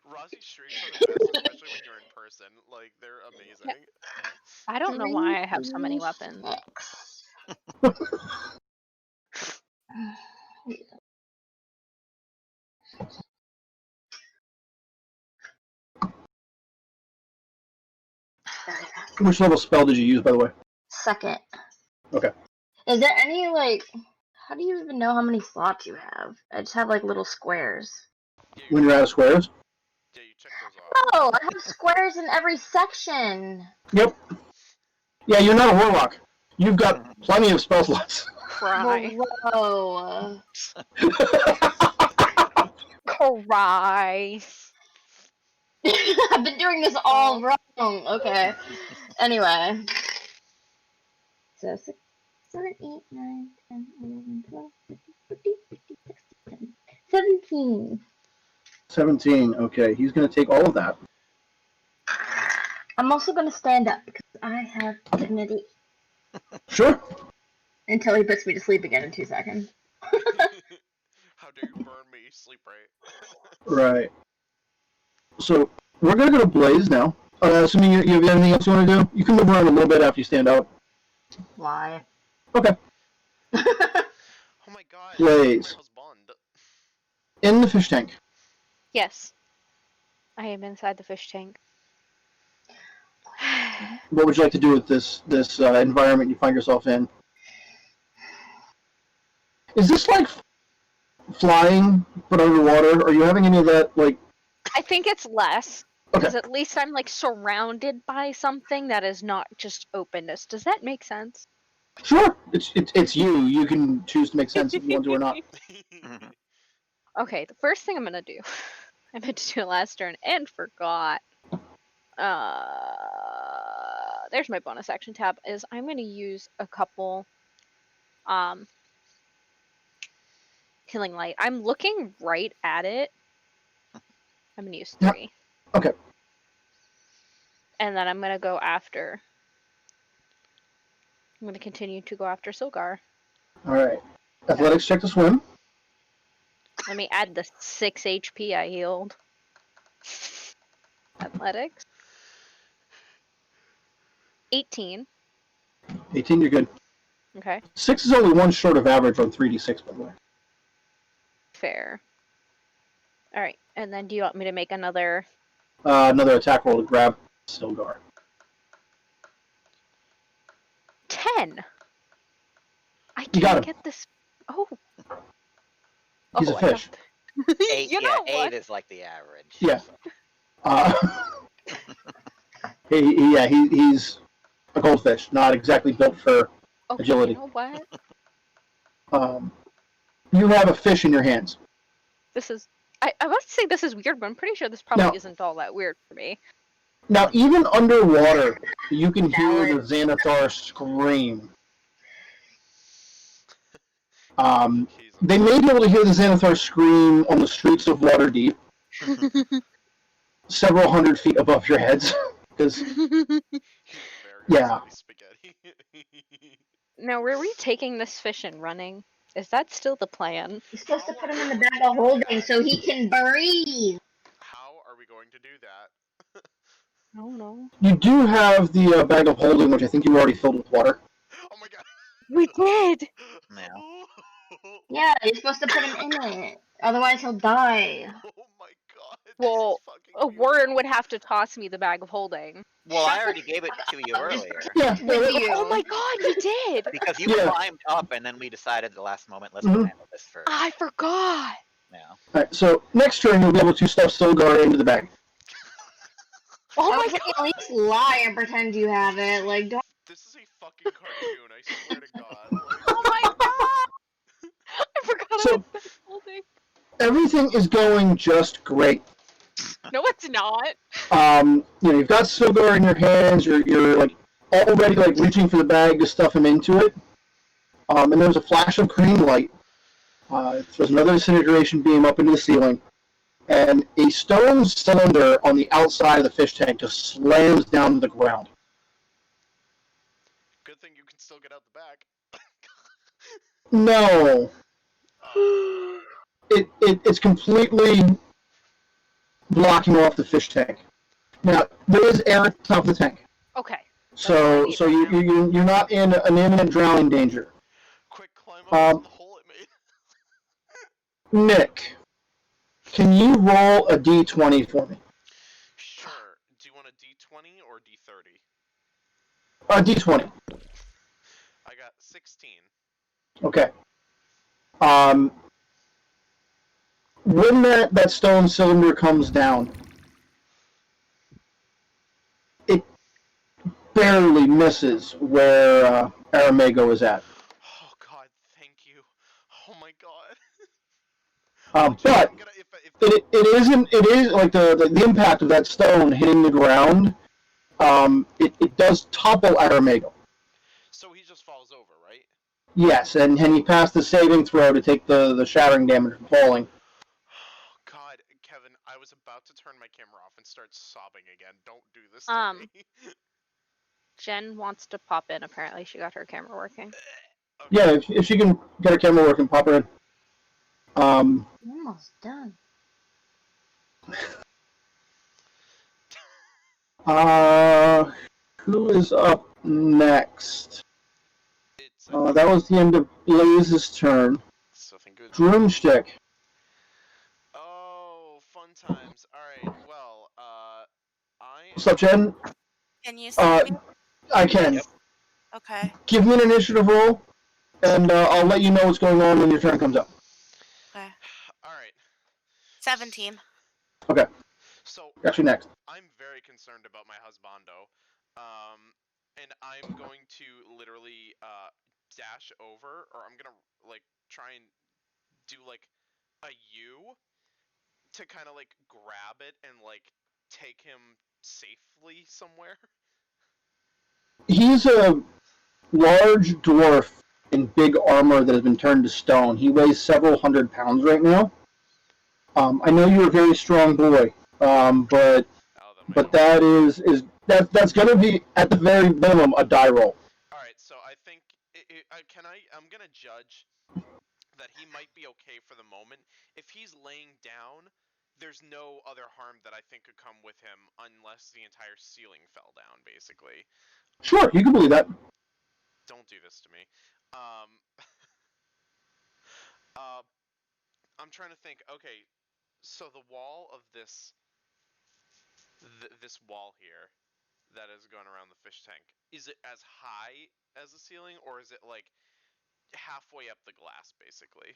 Rossi shrieks are the best, especially when you're in person. Like, they're amazing. I don't know why I have so many weapons. Which level spell did you use, by the way? Second. Okay. Is there any, like, how do you even know how many slots you have? I just have, like, little squares. When you're out of squares? Yeah, you check those off. Oh, I have squares in every section. Yep. Yeah, you're not a warlock. You've got plenty of spell slots. Cry. Whoa. Cry. I've been doing this all wrong. Okay. Anyway. So 6, 7, 8, 9, 10, 11, 12, 13, 14, 15, 16, 17. 17. Okay, he's going to take all of that. I'm also going to stand up because I have dignity. Sure. Until he puts me to sleep again in 2 seconds. How dare you burn me? Sleep right. Right. So we're going to go to Blaze now. Assuming you have anything else you want to do, you can move around a little bit after you stand up. Why? Okay. Oh my god. Blaze. My husband. In the fish tank. Yes. I am inside the fish tank. What would you like to do with this environment you find yourself in? Is this like flying but underwater? Are you having any of that like? I think it's less. Okay. Because at least I'm like surrounded by something that is not just openness. Does that make sense? Sure. It's you. You can choose to make sense if you want to or not. Okay, the first thing I'm gonna do, I meant to do last turn and forgot. There's my bonus action tab. Is I'm gonna use a couple, healing light. I'm looking right at it. I'm gonna use 3. Okay. And then I'm gonna go after. I'm gonna continue to go after Silgar. All right. Athletics check to swim. Let me add the 6 HP I healed. Athletics. 18. 18, you're good. Okay, 6 is only one short of average on 3d6, by the way. fair. Alright, and then do you want me to make another? Another attack roll to grab Silgar. 10! I You got can't him. get this. Oh! He's a I fish. thought- 8, You know what? 8 is like the average. Yeah. He's a goldfish, not exactly built for Okay, agility. you know what? You have a fish in your hands. This is. I was to say this is weird, but I'm pretty sure this probably No. isn't all that weird for me. Now, even underwater, you can hear the Xanathar scream. They may be able to hear the Xanathar scream on the streets of Waterdeep, several hundred feet above your heads. Because yeah. Spaghetti. Now, were we taking this fish and running? Is that still the plan? You're supposed to put him in the bag of holding so he can breathe. How are we going to do that? I don't know. You do have the bag of holding, which I think you already filled with water. Oh my god. We did! Yeah. Yeah, you're supposed to put him in it. Otherwise, he'll die. Oh my god. Well, this is fucking Warren would have to toss me the bag of holding. Well, I already gave it to you earlier. Yeah. With you. Oh my god, you did! Because you Yeah. climbed up, and then we decided at the last moment, let's Mhm. handle this first. I forgot! Yeah. Alright, so next turn you'll be able to stuff Silgar into the bag. Oh I my was like, god! at least lie and pretend you have it. Like, don't. This is a fucking cartoon, I swear to god. Like, Oh my god! I forgot So- I had the bag of holding. Everything is going just great. No, it's not. You've got Silgar in your hands. You're like already like reaching for the bag to stuff him into it. And there's a flash of green light. There's another disintegration beam up into the ceiling, and a stone cylinder on the outside of the fish tank just slams down to the ground. good thing you can still get out the back. No, it's completely blocking off the fish tank. Now there is air at the top of the tank, Okay. so That's what I need you're not in an imminent drowning danger. Quick, climb up into the hole it made. Nick, can you roll a d20 for me? Sure. Do you want a d20 or d30? A d20. I got 16. Okay. When that stone cylinder comes down, it barely misses where Aramego is at. Oh god, thank you. Oh my god. But it is like the impact of that stone hitting the ground. It does topple Aramego. So he just falls over, right? Yes, and he passed the saving throw to take the shattering damage from falling. God, Kevin, I was about to turn my camera off and start sobbing again. Don't do this to me. Jen wants to pop in. Apparently, she got her camera working. Okay. Yeah, if she can get her camera working, pop her in. Almost done. Who is up next? It's That was the end of Blaze's turn. something good. Droomstick. Oh, fun times. All right. Well, What's up, Jen? Can you see me? I can. Yep. Okay. Give me an initiative roll, and I'll let you know what's going on when your turn comes up. Okay. All right. 17. Okay. So Got you next. I'm very concerned about my husbando, and I'm going to literally dash over, or I'm gonna like try and do like a U to kind of like grab it and like take him safely somewhere. He's a large dwarf in big armor that has been turned to stone. He weighs several hundred pounds right now. I know you're a very strong boy, but that's going to be at the very minimum a die roll. All right, so I think I'm gonna judge that he might be okay for the moment. If he's laying down, there's no other harm that I think could come with him unless the entire ceiling fell down, basically. Sure, you can believe that. Don't do this to me. I'm trying to think. Okay, so the wall of this wall here that is going around the fish tank, is it as high as the ceiling, or is it like halfway up the glass, basically?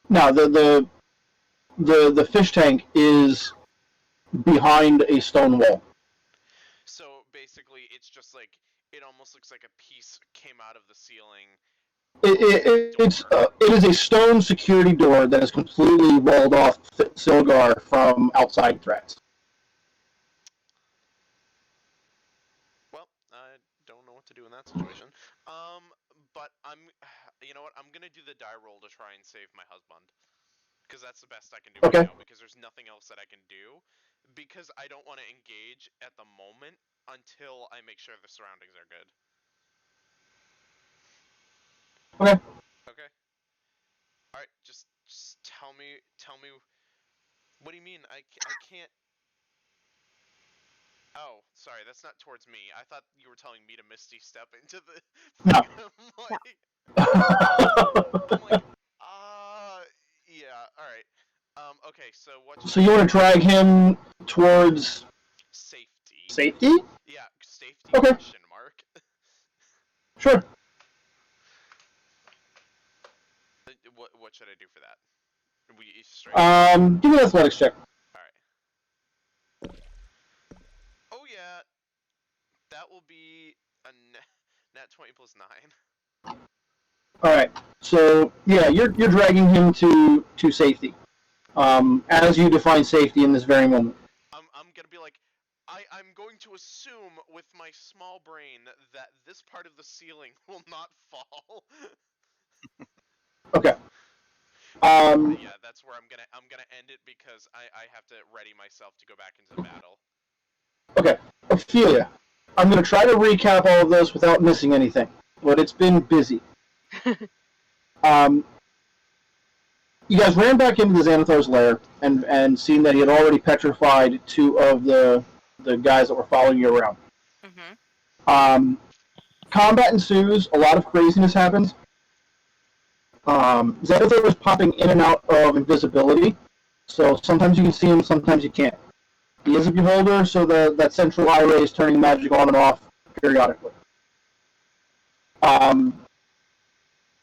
Now the fish tank is behind a stone wall. So basically, it's just like it almost looks like a piece came out of the ceiling. It is a stone security door that is completely walled off Silgar from outside threats. Well, I don't know what to do in that situation. But you know what? I'm gonna do the die roll to try and save my husband, because that's the best I can do right now. Because there's nothing else that I can do, because I don't want to engage at the moment until I make sure the surroundings are good. Okay. Okay. All right. Just tell me. What do you mean? I can't. Oh, sorry. That's not towards me. I thought you were telling me to Misty step into the. No. I'm like, yeah. All right. Okay. So what? So you want to drag him towards safety? Safety? Yeah. Safety? Okay. Question mark. Sure. What should I do for that? Straight. Give me an athletics check. Alright. Oh yeah. That will be a nat 20 plus 9. Alright. So yeah, you're dragging him to safety. As you define safety in this very moment. I'm gonna be like, I'm going to assume with my small brain that this part of the ceiling will not fall. Okay. Yeah, that's where I'm gonna end it, because I have to ready myself to go back into the battle. Okay. Ophelia, I'm going to try to recap all of this without missing anything, but it's been busy. You guys ran back into the Xanathar's lair and seen that he had already petrified 2 of the guys that were following you around. Mm-hmm. Combat ensues. A lot of craziness happens. Xanathar was popping in and out of invisibility, so sometimes you can see him, sometimes you can't. He is a beholder, so that central eye ray is turning magic on and off periodically.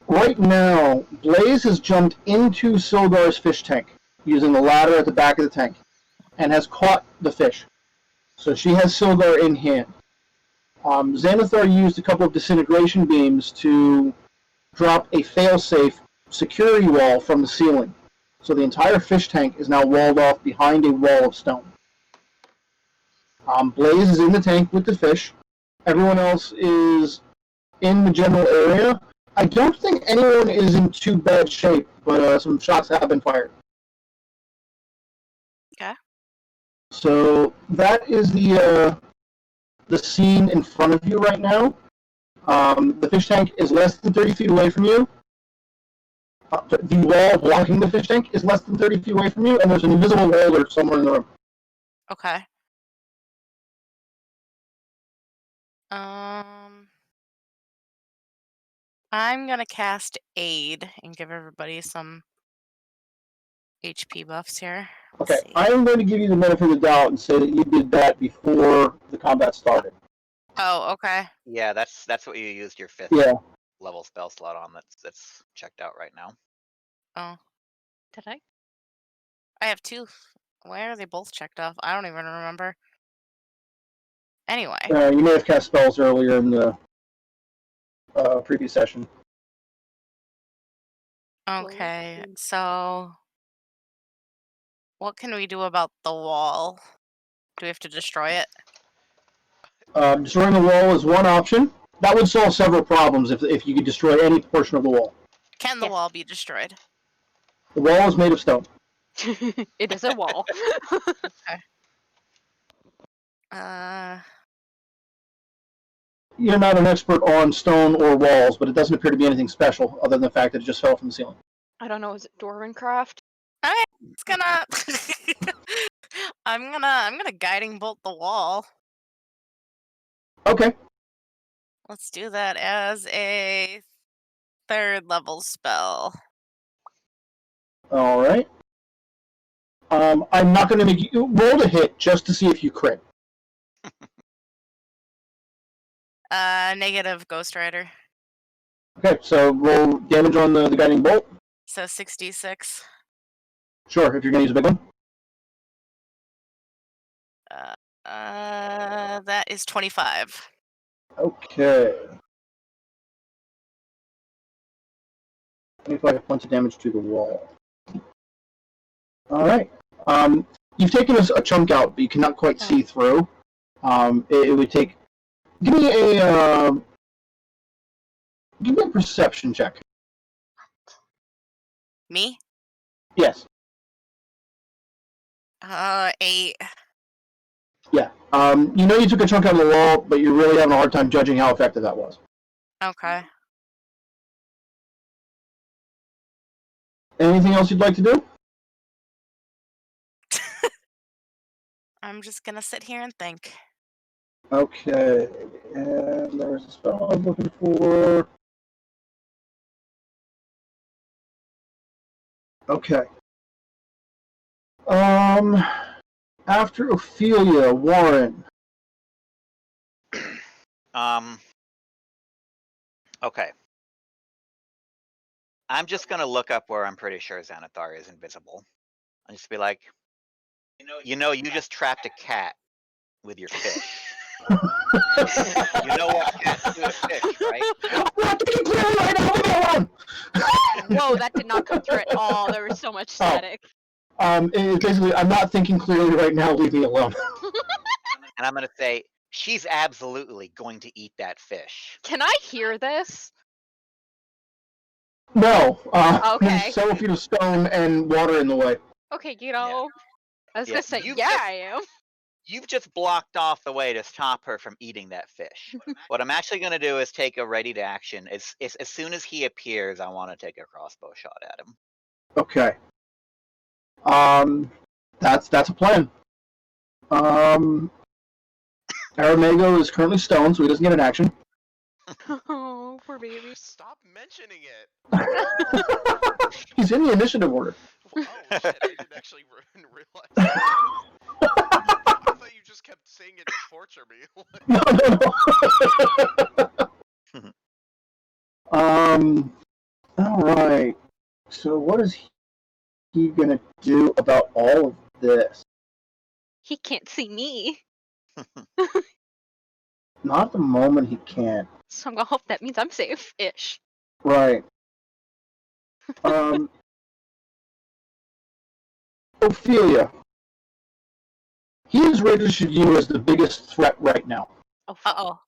Right now, Blaze has jumped into Silgar's fish tank using the ladder at the back of the tank and has caught the fish. So she has Silgar in hand. Xanathar used a couple of disintegration beams to drop a failsafe security wall from the ceiling. So the entire fish tank is now walled off behind a wall of stone. Blaze is in the tank with the fish. Everyone else is in the general area. I don't think anyone is in too bad shape, but some shots have been fired. Okay. So that is the scene in front of you right now. The fish tank is less than 30 feet away from you. The wall blocking the fish tank is less than 30 feet away from you, and there's an invisible welder somewhere in the room. Okay. I'm gonna cast Aid and give everybody some HP buffs here. Okay, I'm going to give you the benefit of the doubt and say that you did that before the combat started. Oh, okay. Yeah, that's what you used your 5th level spell slot on. That's checked out right now. Oh, Did I? I have 2. Why are they both checked off? I don't even remember. Anyway. You may have cast spells earlier in the previous session. Okay, so what can we do about the wall? Do we have to destroy it? Destroying the wall is one option. That would solve several problems if you could destroy any portion of the wall. Can the wall be destroyed? The wall is made of stone. It is a wall. Okay. You're not an expert on stone or walls, but it doesn't appear to be anything special other than the fact that it just fell from the ceiling. I don't know, is it Dwarvencraft? It's gonna I'm gonna guiding bolt the wall. Okay. Let's do that as a 3rd level spell. All right. I'm not going to make you roll to hit just to see if you crit. Negative Ghost Rider. Okay, so roll damage on the guiding bolt. So 66. Sure, if you're going to use a big one. That is 25. Okay. 25 points of damage to the wall. All right. You've taken a chunk out, but you cannot quite see through. It would take. Give me a perception check. Me? Yes. 8. Yeah. You know you took a chunk out of the wall, but you're really having a hard time judging how effective that was. Okay. Anything else you'd like to do? I'm just gonna sit here and think. Okay. And there's a spell I was looking for. Okay. After Ophelia, Warren. Okay. I'm just gonna look up where I'm pretty sure Xanathar is invisible. I'll just be like, you just trapped a cat with your fish. You know what cats do to fish, right? Whoa, that did not come through at all. There was so much static. Basically, I'm not thinking clearly right now. Leave me alone. And I'm gonna say, she's absolutely going to eat that fish. Can I hear this? No. Okay. There's several feet of stone and water in the way. Okay, I was gonna say, I am. You've just blocked off the way to stop her from eating that fish. What I'm actually going to do is take a ready to action. As soon as he appears, I want to take a crossbow shot at him. Okay. That's a plan. Aramago is currently stoned, so he doesn't get an action. Oh, poor baby. Stop mentioning it. He's in the initiative order. Oh shit! I didn't actually realize. I thought you just kept saying it to torture me. No. All right. So what is he gonna do about all of this? He can't see me. Not at the moment he can't. So I'm gonna hope that means I'm safe-ish. Right. Ophelia, he has registered you as the biggest threat right now. Oh, fuck. Uh-oh.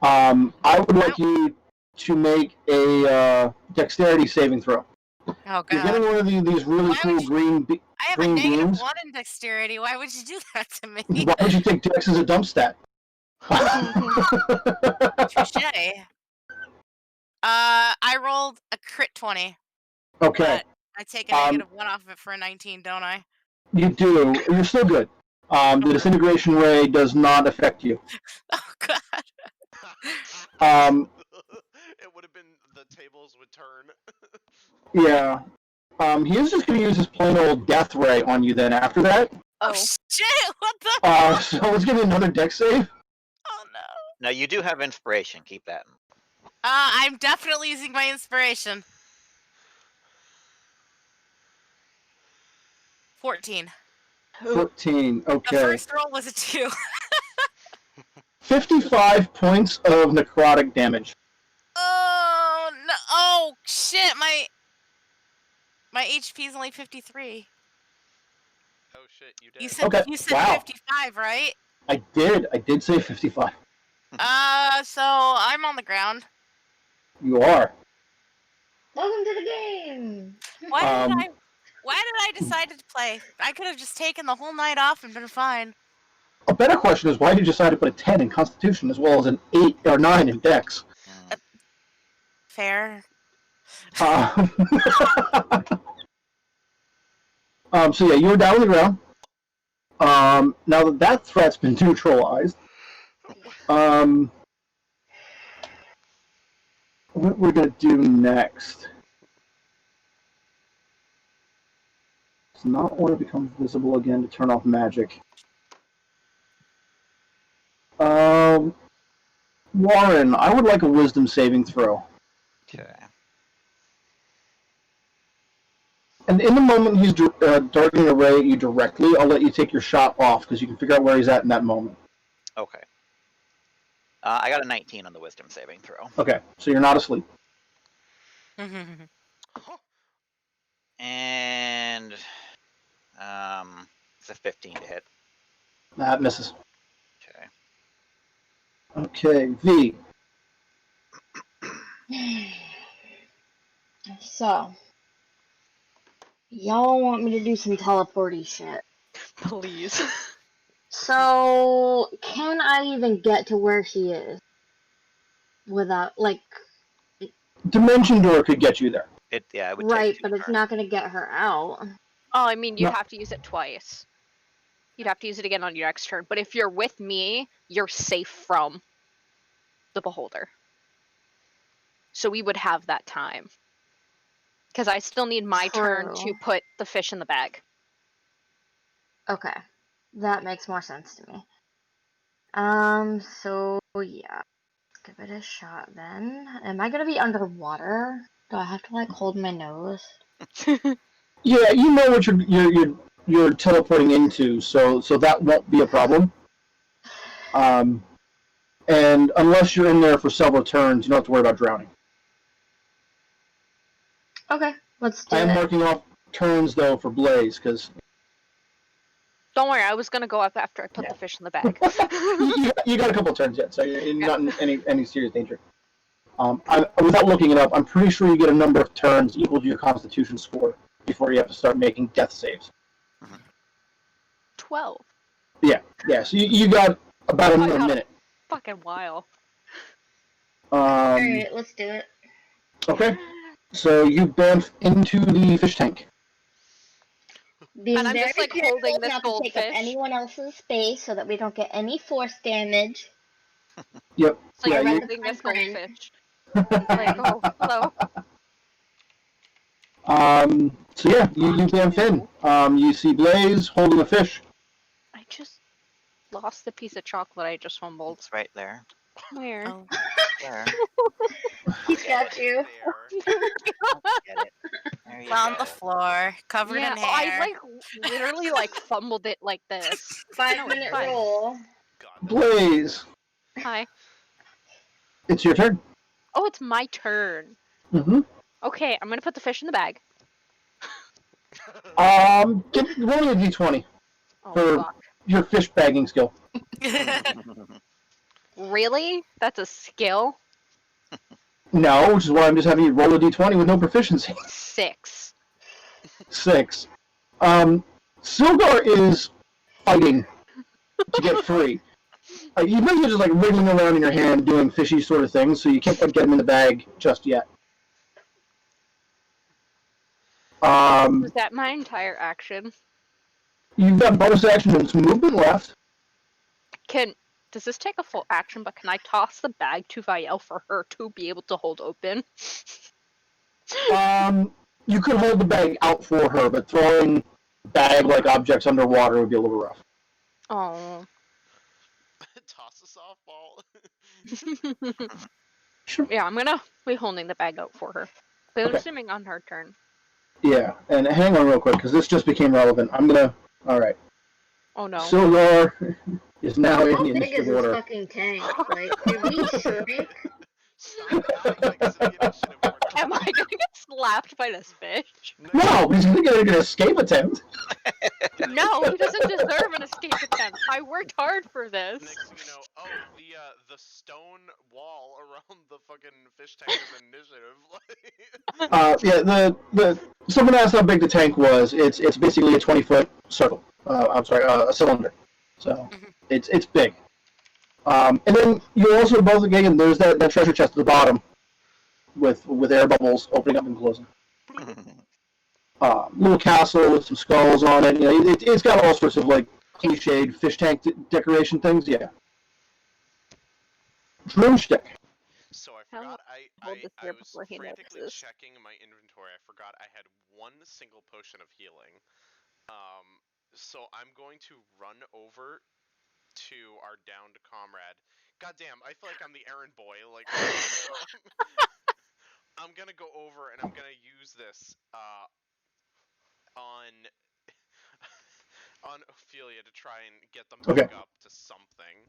I would like you to make a dexterity saving throw. Oh, You're getting God. one of these really Why cool would you- green I have green a negative beams. 1 in dexterity. Why would you do that to me? Why would you take dex as a dump stat? Touche. I rolled a crit 20. Okay, But I take a negative 1 off of it for a 19, don't I? you do. You're still good. The disintegration ray does not affect you. Oh, God. It would have been the tables would turn. Yeah. He is just going to use his plain old death ray on you then after that. Oh, shit! What the? So let's give you another dex save. Oh, no. Now you do have inspiration. Keep that. I'm definitely using my inspiration. 14. 14. The Okay. first roll was a 2. 55 points of necrotic damage. Oh, no. Oh, shit. My HP is only 53. Oh shit, you did. You said Okay, you said wow. 55, right? I did say 55. So I'm on the ground. You are. Welcome to the game. Why Um, did I decide to play? I could have just taken the whole night off and been fine. A better question is why did you decide to put a 10 in Constitution as well as an 8 or 9 in Dex? Fair. So yeah, you were down on the ground. Now that threat's been neutralized, what we're gonna do next? Does not want to become visible again to turn off magic. Warren, I would like a wisdom saving throw. Okay. And in the moment he's darting a ray at you directly, I'll let you take your shot off because you can figure out where he's at in that moment. Okay. I got a 19 on the wisdom saving throw. Okay, so you're not asleep. And it's a 15 to hit. That misses. Okay. Okay, V. So, y'all want me to do some teleporty shit. Please. So, can I even get to where she is? Without, like, Dimension Door could get you there. It would right, take but 2 it's turns. not gonna get her out. Oh, I mean, you'd No. have to use it twice. You'd have to use it again on your next turn. But if you're with me, you're safe from the beholder. So we would have that time. Because I still need my turn to True. put the fish in the bag. Okay. That makes more sense to me. So yeah. Let's give it a shot then. Am I gonna be underwater? Do I have to like hold my nose? Yeah, you know what you're teleporting into, so that won't be a problem. And unless you're in there for several turns, you don't have to worry about drowning. Okay, let's do I am it. marking off turns though for Blaze because Don't worry, I was gonna go up after I put the fish in the bag. you got a couple turns yet, so you're not in any serious danger. Without looking it up, I'm pretty sure you get a number of turns equal to your Constitution score before you have to start making death saves. 12. Yeah. So you got about another minute. Fucking while. Alright, let's do it. Okay. So you bamf into the fish tank. Being And I'm very just, like, careful holding this not to take up goldfish. anyone else's space so that we don't get any force damage. Yep. So Yeah, you're you- holding this friend. goldfish. Like, oh, hello. So yeah, you bamf in. You see Blaze holding a fish. I just lost the piece of chocolate I just fumbled. It's right there. Where? Oh. There. He's got you. Get it. There you It's on go. the floor, covered Yeah, in hair. I like literally like fumbled it like this. 5-minute fine. roll. God. Blaze, Hi. it's your turn. Oh, it's my turn. Mm-hmm. Okay, I'm gonna put the fish in the bag. Roll me a d20 Oh, for fuck. your fish bagging skill. Really? That's a skill? No, which is why I'm just having you roll a d20 with no proficiency. 6. 6. Silgar is fighting to get free. You basically just like wriggling around in your hand doing fishy sort of things, so you can't quite get him in the bag just yet. Was that my entire action? You've got bonus action and some movement left. Does this take a full action, but can I toss the bag to Vielle for her to be able to hold open? You could hold the bag out for her, but throwing bag-like objects underwater would be a little rough. Oh. Toss a softball. Sure. Yeah, I'm gonna be holding the bag out for her. But I'm Okay. assuming on her turn. Yeah, and hang on real quick, because this just became relevant. Alright. Oh no. Silgar is now in How the big is initiative this order. fucking tank? Like, did we shrink? Stop acting like it's in the initiative order. Am I gonna get slapped by this fish? No, he's going to get an escape attempt. No, he doesn't deserve an escape attempt. I worked hard for this. Next thing you know, the stone wall around the fucking fish tank is initiative. Someone asked how big the tank was. It's basically a 20-foot circle. A cylinder. So it's big. And then you also both again. There's that treasure chest at the bottom, with air bubbles opening up and closing. Little castle with some skulls on it. You know, it's got all sorts of like cliched fish tank decoration things. Yeah. Drumstick. So I How forgot hold this I here was before he frantically notices. checking my inventory. I forgot I had one single potion of healing. So I'm going to run over to our downed comrade. Goddamn, I feel like I'm the errand boy. Like, so I'm gonna go over and I'm gonna use this on on Ophelia to try and get them back up to something.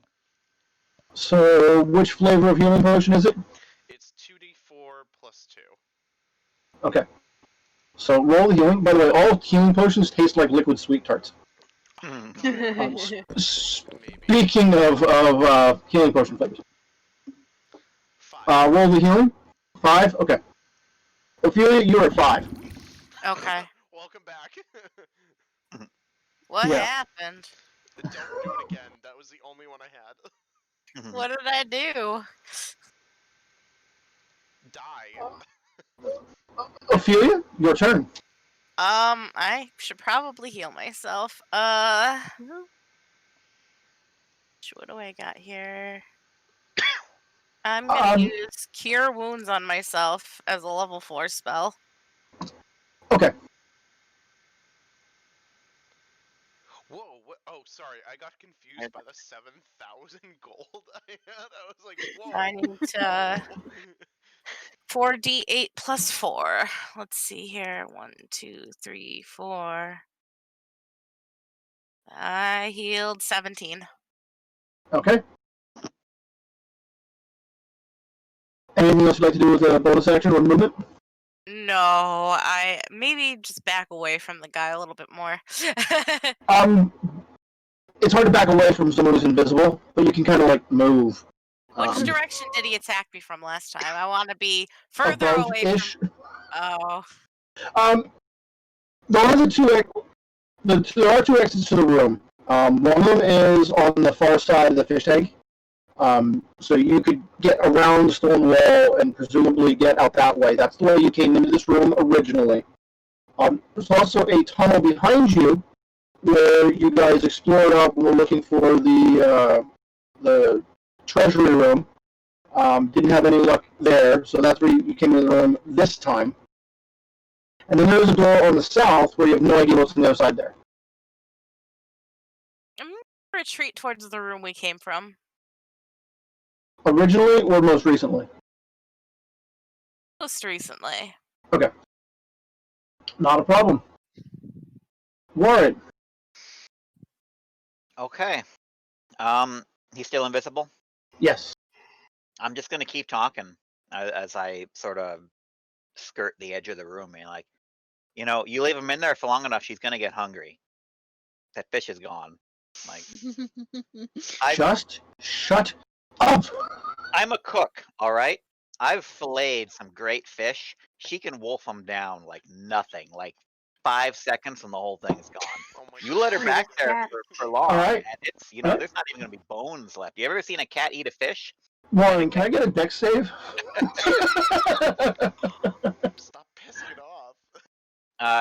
So, which flavor of healing potion is it? It's 2d4 plus 2. Okay. So roll the healing. By the way, all healing potions taste like liquid sweet tarts. Speaking of healing potion flavors. 5. Roll the healing. 5? Okay. Ophelia, you're at 5. Okay. Welcome back. What Yeah. happened? Don't do it again. That was the only one I had. What did I do? Die. Ophelia, your turn. I should probably heal myself. What do I got here? I'm gonna use Cure Wounds on myself as a level 4 spell. Okay. Whoa, what? Oh, sorry. I got confused by the 7,000 gold I had. I was like, whoa. I need to 4d8 plus 4. Let's see here. 1, 2, 3, 4. I healed 17. Okay. Anything else you'd like to do with a bonus action or movement? No, I maybe just back away from the guy a little bit more. It's hard to back away from someone who's invisible, but you can kind of like move. Which direction did he attack me from last time? I want to be further away from... Oh. There are two exits to the room. One of them is on the far side of the fish tank. So you could get around the stone wall and presumably get out that way. That's the way you came into this room originally. There's also a tunnel behind you where you guys explored up and were looking for the treasury room. Didn't have any luck there, so that's where you came into the room this time. And then there's a door on the south where you have no idea what's on the other side there. I'm going to retreat towards the room we came from. Originally or most recently? Most recently. Okay. Not a problem. Warren. Okay. He's still invisible? Yes. I'm just gonna keep talking as I sort of skirt the edge of the room, and like, You know, you leave him in there for long enough, she's gonna get hungry. That fish is gone. Like, Just shut up. I'm a cook, all right? I've filleted some great fish. She can wolf them down like nothing, like 5 seconds, and the whole thing is gone. Oh my You let her God. back there Cat. for long, Alright. and it's, you know, Alright. there's not even gonna be bones left. You ever seen a cat eat a fish? Warren, can I get a deck save? Stop pissing it off.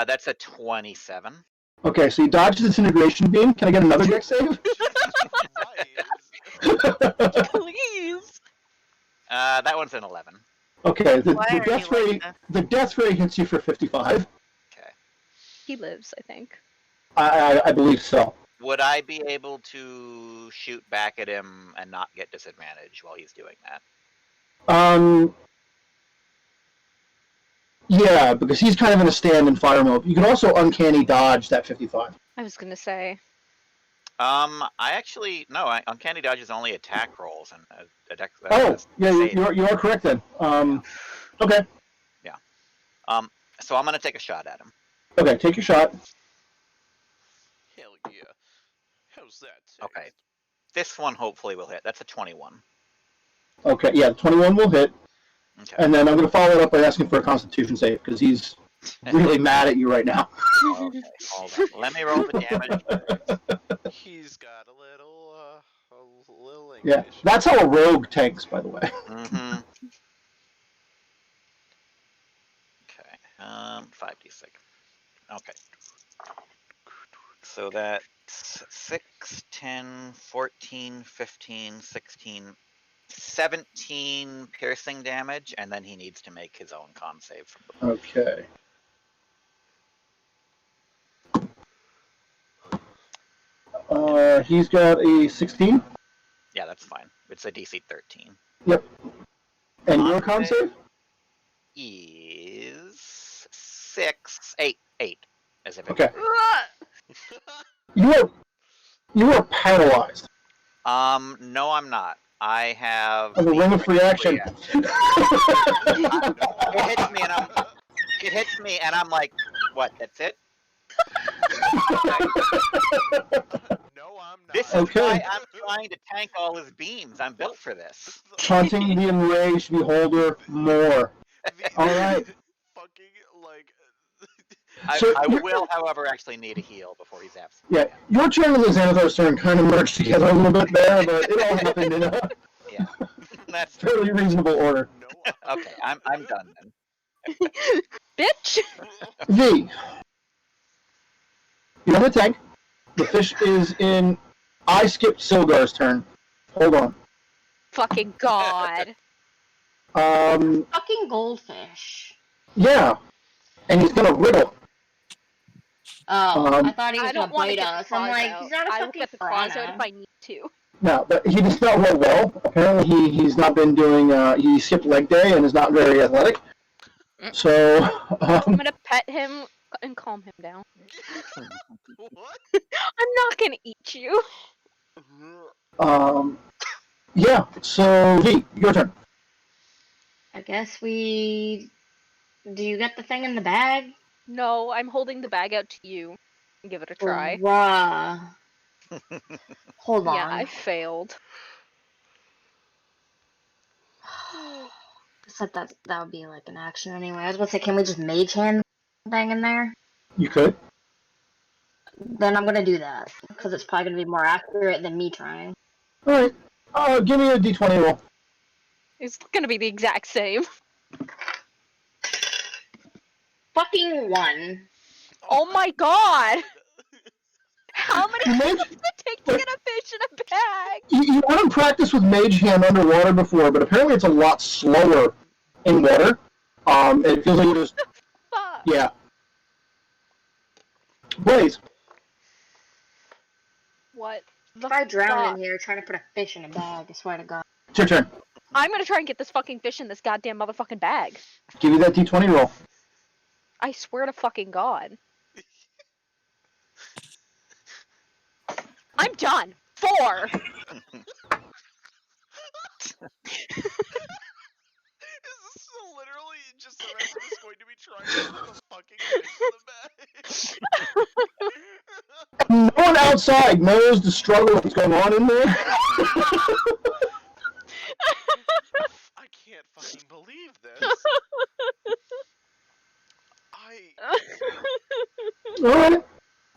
That's a 27. Okay, so you dodged the disintegration beam. Can I get another deck save? Christ. Please. That one's an 11. Okay, Why are you like that? the death ray hits you for 55. Okay. He lives, I think. I believe so. Would I be able to shoot back at him and not get disadvantage while he's doing that? Yeah, because he's kind of in a stand-in fire mode. You can also uncanny dodge that 55. I was gonna say. I actually no. Uncanny dodge is only attack rolls and Oh, yeah, you are correct then. Okay. Yeah. So I'm gonna take a shot at him. Okay, take your shot. Hell yeah. How's that? Taste? Okay. This one hopefully will hit. That's a 21. Okay, yeah, 21 will hit. Okay. And then I'm going to follow it up by asking for a Constitution save because he's really mad at you right now. Okay, hold on. Let me roll the damage. He's got a little English. Yeah, that's how a rogue tanks, by the way. Mm-hmm. Okay. 5d6. Okay. So that's 6, 10, 14, 15, 16, 17 piercing damage, and then he needs to make his own con save from the book. Okay. He's got a 16. Yeah, that's fine. It's a DC 13. Yep. And your Con con save? Is 8. As if it Okay. Ah! You are paralyzed. No, I'm not. I have Of a ring of reaction. It hits me, and I'm like, what? That's it? No, I'm not. This is Okay. why I'm trying to tank all his beams. I'm built for this. Taunting the enraged beholder more. All right. Fucking like. I will, however, actually need a heal before he's absent. Yeah, your turn and the Xanathar's turn kind of merged together a little bit there, but it all happened in a Yeah, that's fairly reasonable order. No, okay. I'm done then. Bitch! V. You're in the tank. The fish is in. I skipped Silgar's turn. Hold on. Fucking god. Fucking goldfish. Yeah. And he's gonna wriggle. Oh, I thought he was I don't gonna want to bite get the us. I'm claws like, out. he's not a I will fucking get the claws out piranha. if I need to. No, but he does not roll well. Apparently, he's not been doing. He skipped leg day and is not very athletic. So. I'm gonna pet him and calm him down. What? I'm not gonna eat you. Yeah. So V, your turn. I guess we. Do you get the thing in the bag? No, I'm holding the bag out to you. Give it a try. Bruh. Hold on. Yeah, I failed. Said that would be like an action anyway. I was about to say, can we just mage hand the thing in there? You could. Then I'm gonna do that because it's probably gonna be more accurate than me trying. All right. Give me a d20 roll. It's gonna be the exact same. Fucking 1. Oh my god! How many You times mage- does it take to get a fish in a bag? You haven't practiced with mage hand underwater before, but apparently it's a lot slower in water. It feels like you just. Fuck. Yeah. Blaze. What the If I drown fuck? in here trying to put a fish in a bag, I swear to God. It's your turn. I'm gonna try and get this fucking fish in this goddamn motherfucking bag. Give you that d20 roll. I swear to fucking God. I'm done. 4! Is this literally just the rest of us going to be trying to put the fucking fish in the outside knows the struggle that's going on in there. I can't fucking believe this.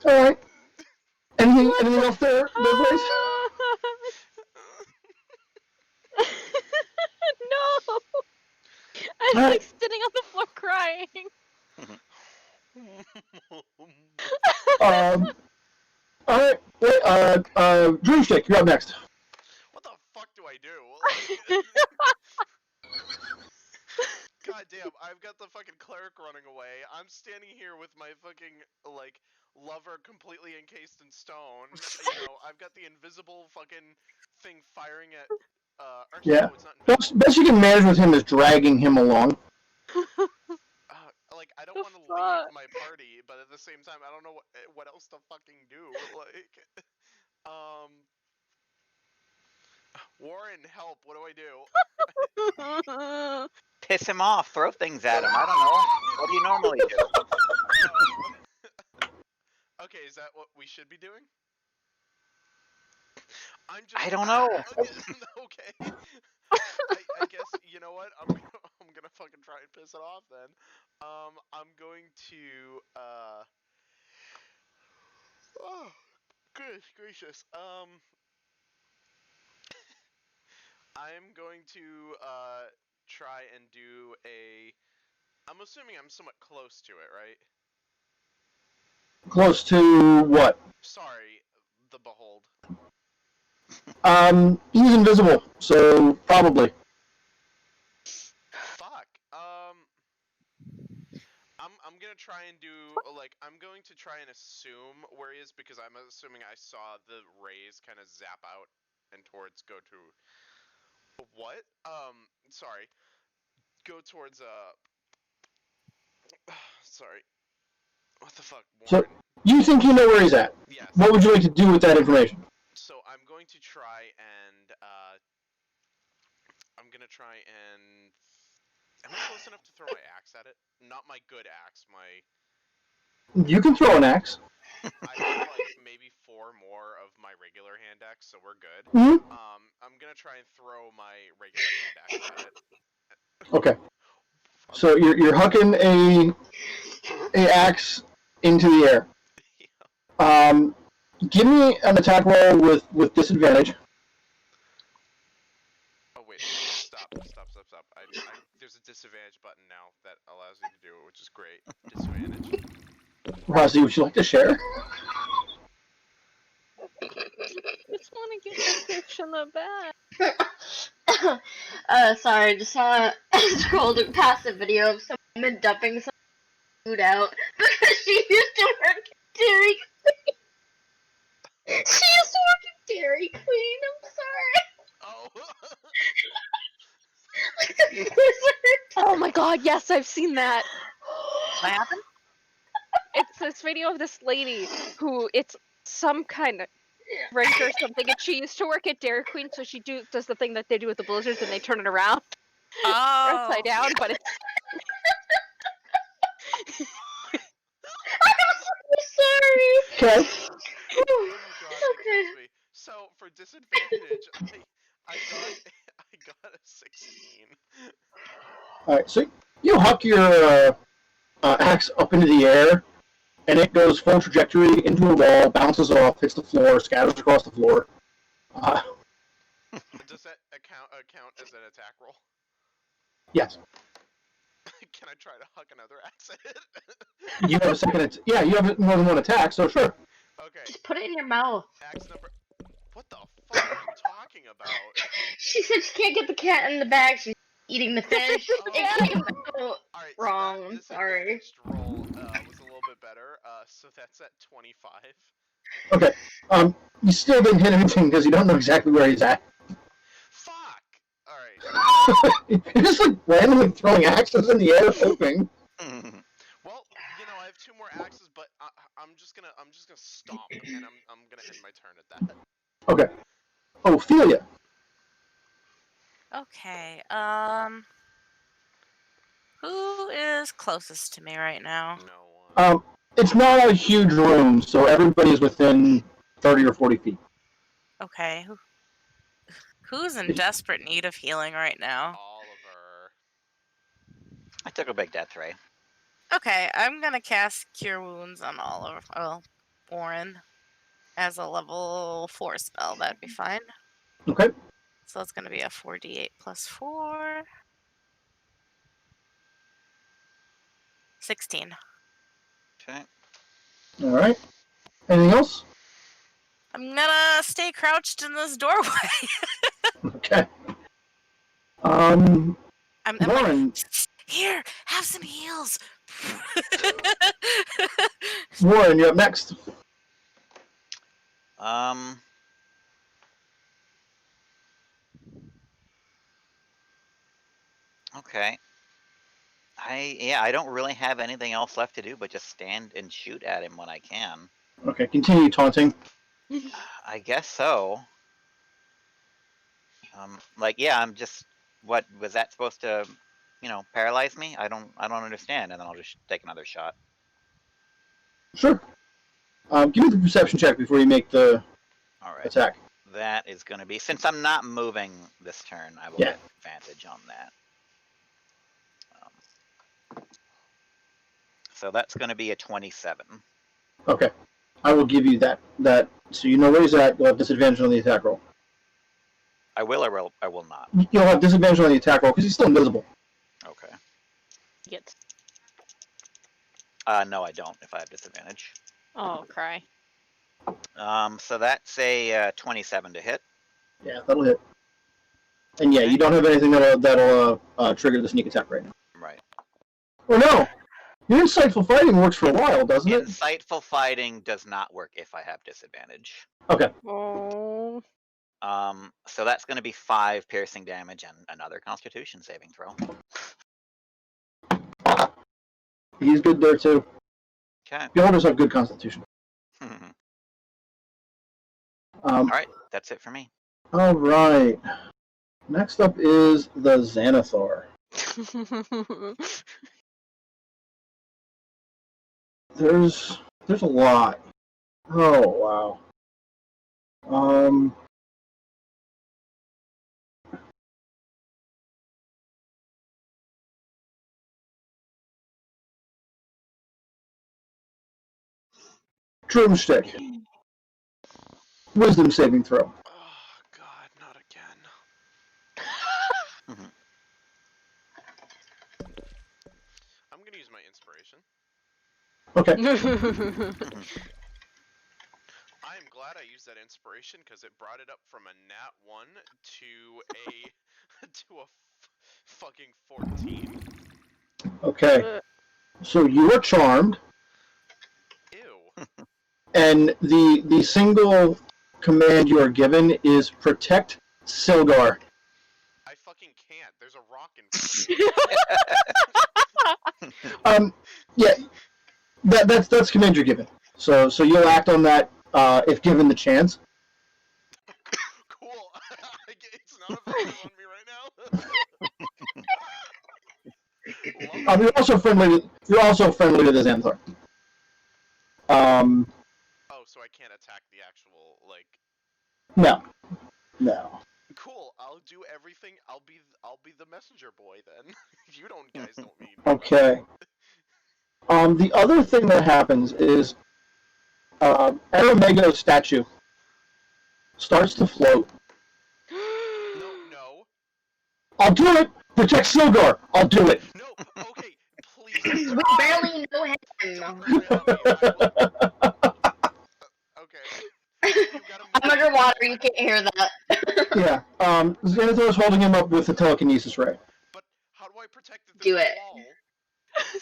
All right. Anything else there, Grace? No! I'm All right. like sitting on the floor crying. All right. Wait, Dreamstick, you're up next. What the fuck do I do? God damn, I've got the fucking cleric running away. I'm standing here with my fucking, like, lover completely encased in stone. You know, I've got the invisible fucking thing firing at, Yeah. no, it's not invisible. Best you can manage with him is dragging him along. Like, I don't The want to fuck? leave my party, but at the same time, I don't know what else to fucking do. Like, Warren, help, what do I do? Piss him off. Throw things at him. I don't know. What do you normally do? Okay, is that what we should be doing? I don't know. Okay. I guess, you know what? I'm gonna fucking try and piss it off then. I'm going to, oh, goodness gracious. I'm going to, try and do I'm assuming I'm somewhat close to it, right? Close to what? Sorry, the Behold. He's invisible, so probably. Fuck. I'm gonna try and do, like, I'm going to try and assume where he is, because I'm assuming I saw the rays kind of zap out and towards go to what? Sorry. Go towards sorry. What the fuck, Warren? So you think you know where he's at? Yes. What would you like to do with that information? So I'm going to try and I'm gonna try and. Am I close enough to throw my axe at it? Not my good axe, my. You can throw an axe. I have like maybe 4 more of my regular hand axe, so we're good. Mm-hmm. I'm gonna try and throw my regular hand axe at it. Okay. So you're hucking a axe into the air. Yeah. Give me an attack roll with disadvantage. Oh wait, stop. There's a disadvantage button now that allows you to do it, which is great. Disadvantage. Rosie, would you like to share? I just want to get the picture in the back. Sorry, just saw scrolled past a video of some woman dumping some food out because she used to work at Dairy Queen. She used to work at Dairy Queen, I'm sorry. Oh. Like the blizzard. Oh my god, yes, I've seen that. What happened? It's this video of this lady who it's some kind of rank or something, and she used to work at Dairy Queen, so she does the thing that they do with the blizzards, and they turn it around upside down. But it's I'm so sorry. Okay. Oh god, it kills me. So for disadvantage, I got a 16. All right. So you huck your axe up into the air, and it goes full trajectory into a wall, bounces off, hits the floor, scatters across the floor. Does that count as an attack roll? Yes. Can I try to huck another axe at it? You have a second. Yeah, you have more than one attack, so sure. Okay. Just put it in your mouth. Axe number. What the fuck are you talking about? She said she can't get the cat in the bag. She's eating the fish. All right. Wrong. So I'm sorry. This roll was a little bit better. So that's at 25. Okay. You still didn't hit anything because you don't know exactly where he's at. Fuck. All right. You're just like randomly throwing axes in the air, hoping. Well, you know, I have 2 more axes, but I'm just gonna stomp, and I'm gonna end my turn at that. Okay. Ophelia. Okay. Who is closest to me right now? No one. It's not a huge room, so everybody is within 30 or 40 feet. Okay. Who's in desperate need of healing right now? Oliver. I took a big death ray. Okay, I'm gonna cast Cure Wounds on Oliver. Well, Warren as a level 4 spell. That'd be fine. Okay. So it's gonna be a 4d8 plus 4. 16. Okay. All right. Anything else? I'm gonna stay crouched in this doorway. Okay. Um, I'm Warren. like, here, have some heals. Warren, you're up next. Okay. I don't really have anything else left to do but just stand and shoot at him when I can. Okay, continue taunting. I guess so. Like, yeah, I'm just. What was that supposed to, paralyze me? I don't understand. And then I'll just take another shot. Sure. Give me the perception check before you make the All right. attack. That is going to be, since I'm not moving this turn, I will Yeah. get advantage on that. So that's going to be a 27. Okay. I will give you that. So you know where he's at. You'll have disadvantage on the attack roll. I will or I will not. You'll have disadvantage on the attack roll because he's still invisible. Okay. Get. No, I don't. If I have disadvantage. Oh, cry. So that's a 27 to hit. Yeah, that'll hit. And yeah, Okay. you don't have anything that'll trigger the sneak attack right now. Right. Or no, your insightful fighting works for a while, doesn't it? Insightful fighting does not work if I have disadvantage. Okay. Oh. So that's going to be 5 piercing damage and another Constitution saving throw. He's good there too. Okay. Beholders have good constitution. All right, that's it for me. All right. Next up is the Xanathar. There's a lot. Oh wow. Drumstick. Wisdom saving throw. Oh God, not again. I'm gonna use my inspiration. Okay. I am glad I used that inspiration because it brought it up from a nat 1 to a fucking 14. Okay. So you are charmed, Ew. and the single command you are given is protect Silgar. I fucking can't. There's a rock in front of me. Yeah, that's the command you're given. So you'll act on that if given the chance. Cool. It's not effective on me right now. You're also friendly to the Xanathar. Oh, so I can't attack the actual No. Cool. I'll do everything. I'll be the messenger boy then. You guys don't need me. Okay. The other thing that happens is Aramego's statue starts to float. No. I'll do it! Protect Silgar! I'll do it! No, okay, please. We barely know him. Okay. I'm underwater, you can't hear that. Yeah, Xanathar's holding him up with the telekinesis ray. But how do I protect it? Do it. Wall.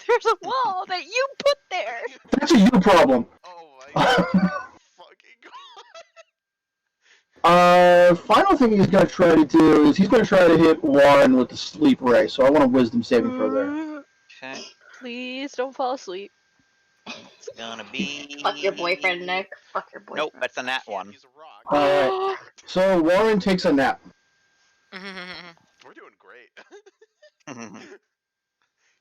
There's a wall that you put there. That's a you problem. Oh my fucking god. Final thing he's going to try to do is he's going to try to hit Warren with the sleep ray, so I want a wisdom saving throw there. Okay. Please don't fall asleep. It's gonna be. Fuck your boyfriend, Nick. Fuck your boyfriend. Nope, that's a nat 1. He's a rock. Alright, so Warren takes a nap. We're doing great.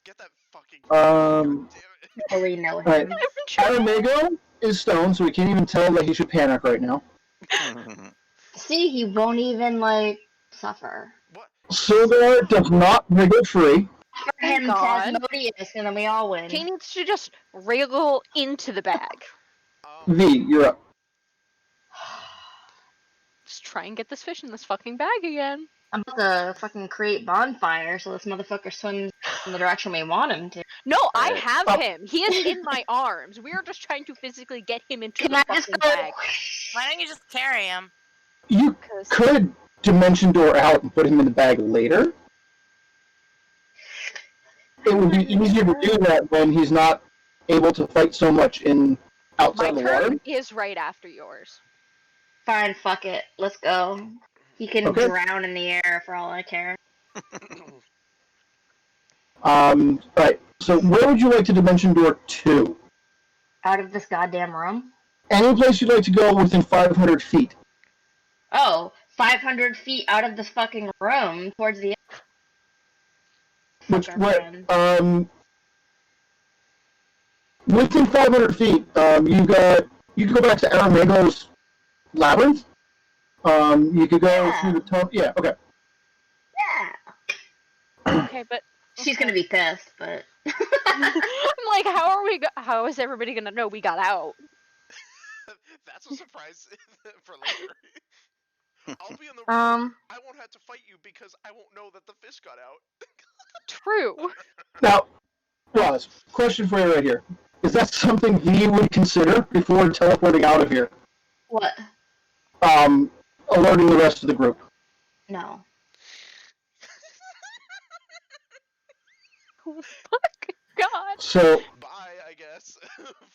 Get that fucking Um, God damn it. Really know him. Alright, Aramego is stoned, so he can't even tell that he should panic right now. See, he won't even, like, suffer. What? Sildar does not wriggle free. For Thank him, God. Tasmodius, and then we all win. He needs to just wriggle into the bag. V, you're up. Just try and get this fish in this fucking bag again. I'm about to fucking create bonfire so this motherfucker swims in the direction we want him to. No, I Alright. have Oh. him. He is in my arms. We are just trying to physically get him into Can the I just fucking go? bag. Why don't you just carry him? You 'Cause- could dimension door out and put him in the bag later. It would be easier to do that when he's not able to fight so much in My outside the water. turn is right after yours. Fine, fuck it. Let's go. He can Okay. drown in the air for all I care. Right. So where would you like to dimension door to? Out of this goddamn room? Any place you'd like to go within 500 feet. Oh, 500 feet out of this fucking room towards the Which Fuck our what? friend. Within 500 feet, you can go back to Aramago's labyrinth. You could go Yeah. through the tunnel. Yeah. Okay. Yeah. Okay, but She's gonna be pissed, but I'm like, how is everybody gonna know we got out? That's a surprise for later. I'll be in the room. I won't have to fight you because I won't know that the fish got out. True. Now, Roz, question for you right here. Is that something V would consider before teleporting out of here? what? Alerting the rest of the group. No. Fuck. God. So Bye, I guess.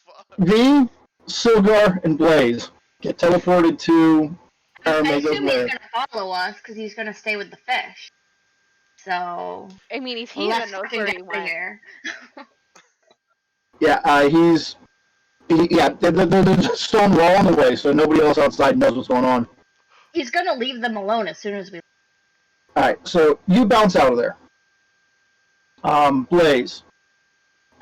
Fuck. V, Silgar, and Blaze get teleported to I Aramago's assume he's lair. gonna follow us because he's gonna stay with the fish. So I mean, if he let's even knows fucking where get he out of went. here. Yeah, there's a stone wall in the way, so nobody else outside knows what's going on. He's gonna leave them alone as soon as we. Alright, so you bounce out of there. Blaze.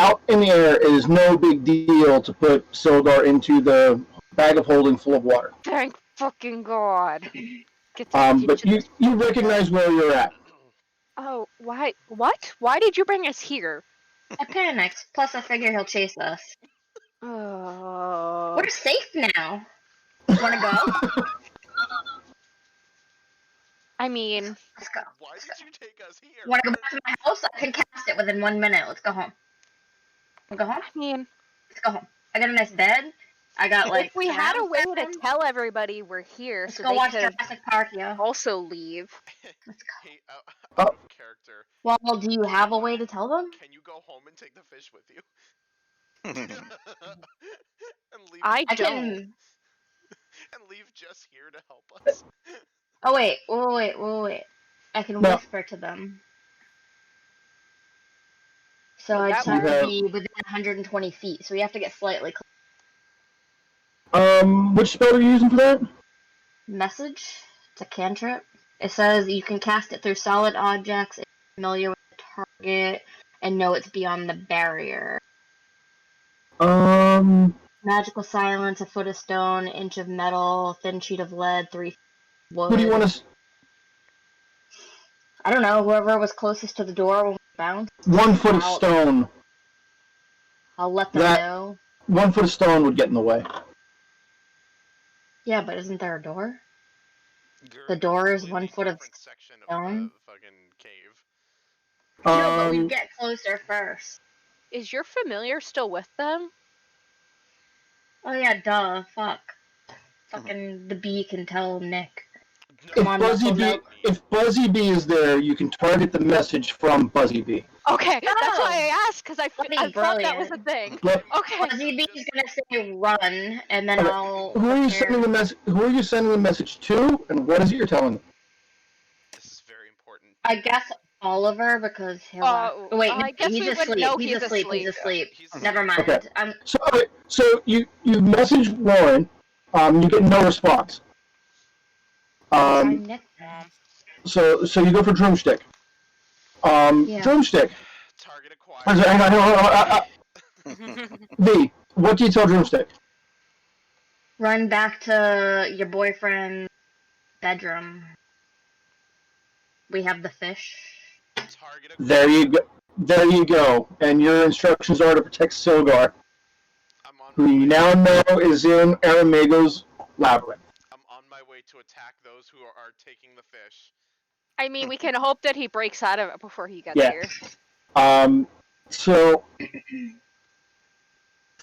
Out in the air, it is no big deal to put Sildar into the bag of holding full of water. Thank fucking God. Get But you recognize where you're at. Oh, why? What? Why did you bring us here? I panicked. Plus, I figure he'll chase us. Oh. We're safe now. Wanna go? I mean, Let's go. Why did you take us here? Wanna go back to my house? I can cast it within 1 minute. Let's go home. Wanna go home? I mean, Let's go home. I got a nice bed. I got like. if we had a surround way to sound. tell everybody we're here, Let's so go they watch could Jurassic Park, yo. also leave. Let's go. Hey, Oh. out of character. Well, do you have a way to tell them? Can you go home and take the fish with you? and leave I I don't. can. and leave Jess here to help us. Oh wait. I can No. whisper to them. So Well, I that just have to works. be within 120 feet. So we have to get slightly closer. Which spell are you using for that? Message. It's a cantrip. It says you can cast it through solid objects if you're familiar with the target and know it's beyond the barrier. Magical silence, a foot of stone, inch of metal, thin sheet of lead, 3 feet of wood. Who do you want to? I don't know. Whoever was closest to the door when we bounced. 1 foot of stone. I'll let them That- know. 1 foot of stone would get in the way. Yeah, but isn't there a door? You're The in a door is completely 1 foot of different section of stone. the fucking cave. No, but we Um, get closer first. Is your familiar still with them? Oh yeah, duh. Fuck. Fucking the bee can tell Nick. No, Come on, Muscle Milk. If Buzzy Bee is there, you can target the message from Buzzy Bee. Okay, that's Oh! why I asked, because I thought that was a thing. But Okay. Fuzzy Bee's gonna say run, and then Okay, I'll. who are you prepare- sending the message? Who are you sending the message to, and what is it you're telling them? this is very important. I guess Oliver because he'll. Oh, wait, I guess he's we would asleep. know He's he's asleep. He's asleep. asleep. He's Never mind. Okay. I'm. So you message Warren. You get no response. I'm Nick. So you go for Drumstick. Yeah. Drumstick. Target acquired. Hang on. V, what do you tell Drumstick? Run back to your boyfriend's bedroom. We have the fish. Target a There you go. There you go. And your instructions are to protect Silgar, I'm on who my you way. now know is in Aramago's labyrinth. I'm on my way to attack those who are taking the fish. I mean, we can hope that he breaks out of it before he gets Yeah. here. So,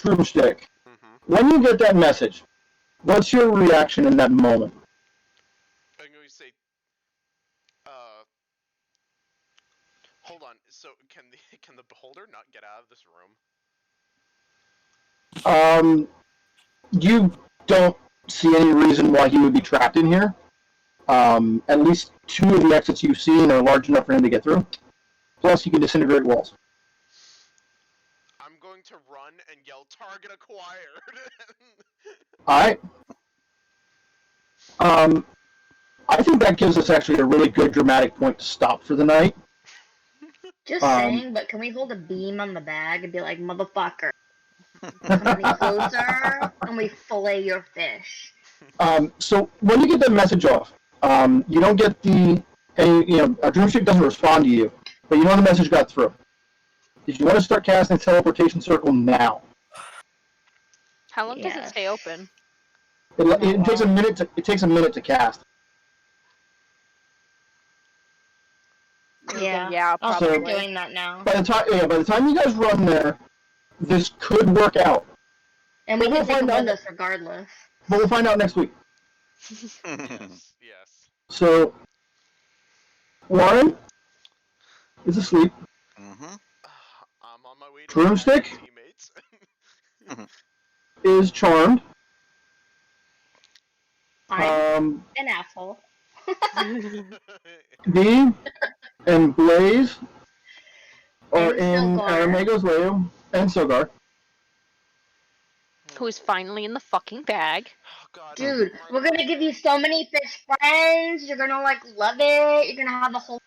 Broomstick, Mm-hmm. when you get that message, what's your reaction in that moment? I'm going to say, hold on. So can the beholder not get out of this room? You don't see any reason why he would be trapped in here. At least 2 of the exits you've seen are large enough for him to get through. Plus, you can disintegrate walls. I'm going to run and yell, "Target acquired!" Alright. I think that gives us actually a really good dramatic point to stop for the night. Just saying, but can we hold a beam on the bag and be like, motherfucker, come any closer, and we fillet your fish? So when you get that message off, you don't get a Dreamstick doesn't respond to you, but you know the message got through. If you want to start casting a teleportation circle now, How long does it Yes. stay open? it takes a minute. It takes a minute to cast. Yeah. Yeah, I'll probably. start doing that now. By the time you guys run there, this could work out. And we We'll can take them find with out. us regardless. But we'll find out next week. Yes. So, Warren is asleep. Mm-hmm. I'm on my way to Broomstick? attack my teammates. Is charmed. I'm an asshole. Bee and Blaze are And in Silgar. Aramago's lair, and Silgar. Who's finally in the fucking bag. Oh, God, Dude, my we're gonna give you so many fish friends. You're gonna love it. You're gonna have a whole.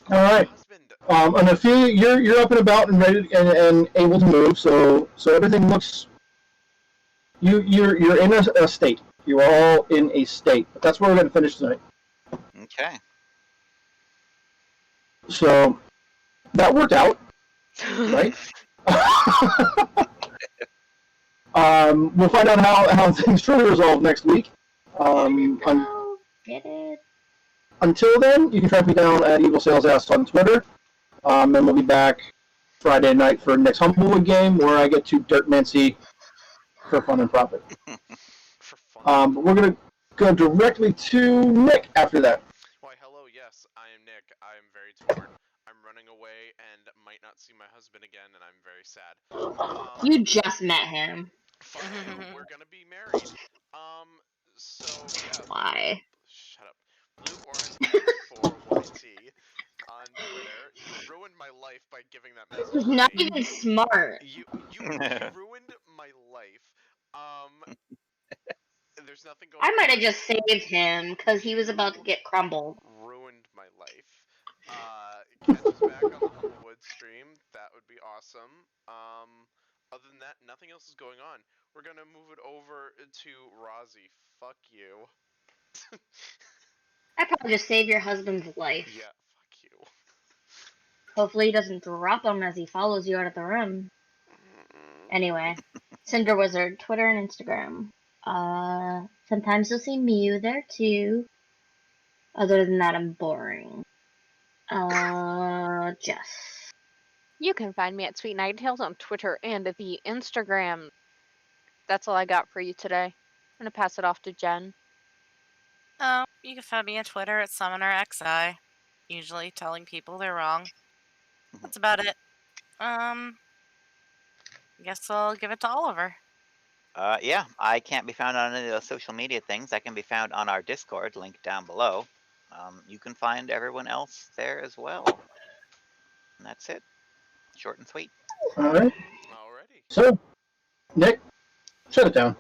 my All right. husband. And Ophelia, you're up and about and ready and able to move. So everything looks. You're in a state. You are all in a state. But that's where we're going to finish tonight. Okay. So that worked out, right? We'll find out how things truly resolve next week. Get it? Until then, you can track me down at Evil Sales Ass on Twitter. And we'll be back Friday night for next Humblewood game where I get to Dirt Nancy for fun and profit. For fun. But we're going to go directly to Nick after that. Why, hello, yes, I am Nick. I am very torn. I'm running away and might not see my husband again, and I'm very sad. You just met him. Fuck you, we're gonna be married. So, yeah. Why? Shut up. BlueOrange4YT on Twitter. You ruined my life by giving that message to Not me. even smart. You ruined my life. There's nothing going I on. might have just saved him because he was about to get crumbled. Ruined my life. Catch us back on the Humblewood stream. That would be awesome. Other than that, nothing else is going on. We're gonna move it over to Rozzy. Fuck you. I probably just saved your husband's life. Yeah, fuck you. Hopefully he doesn't drop him as he follows you out of the room. Anyway, Cinder Wizard, Twitter and Instagram. Sometimes you'll see Mew there too. Other than that, I'm boring. Jess. You can find me at Sweet Nighttales on Twitter and the Instagram. That's all I got for you today. I'm gonna pass it off to Jen. You can find me on Twitter at SummonerXI, usually telling people they're wrong. That's about it. I guess I'll give it to Oliver. Yeah, I can't be found on any of those social media things. I can be found on our Discord, link down below. You can find everyone else there as well. And that's it. Short and sweet. All right. Alrighty. So, Nick, shut it down.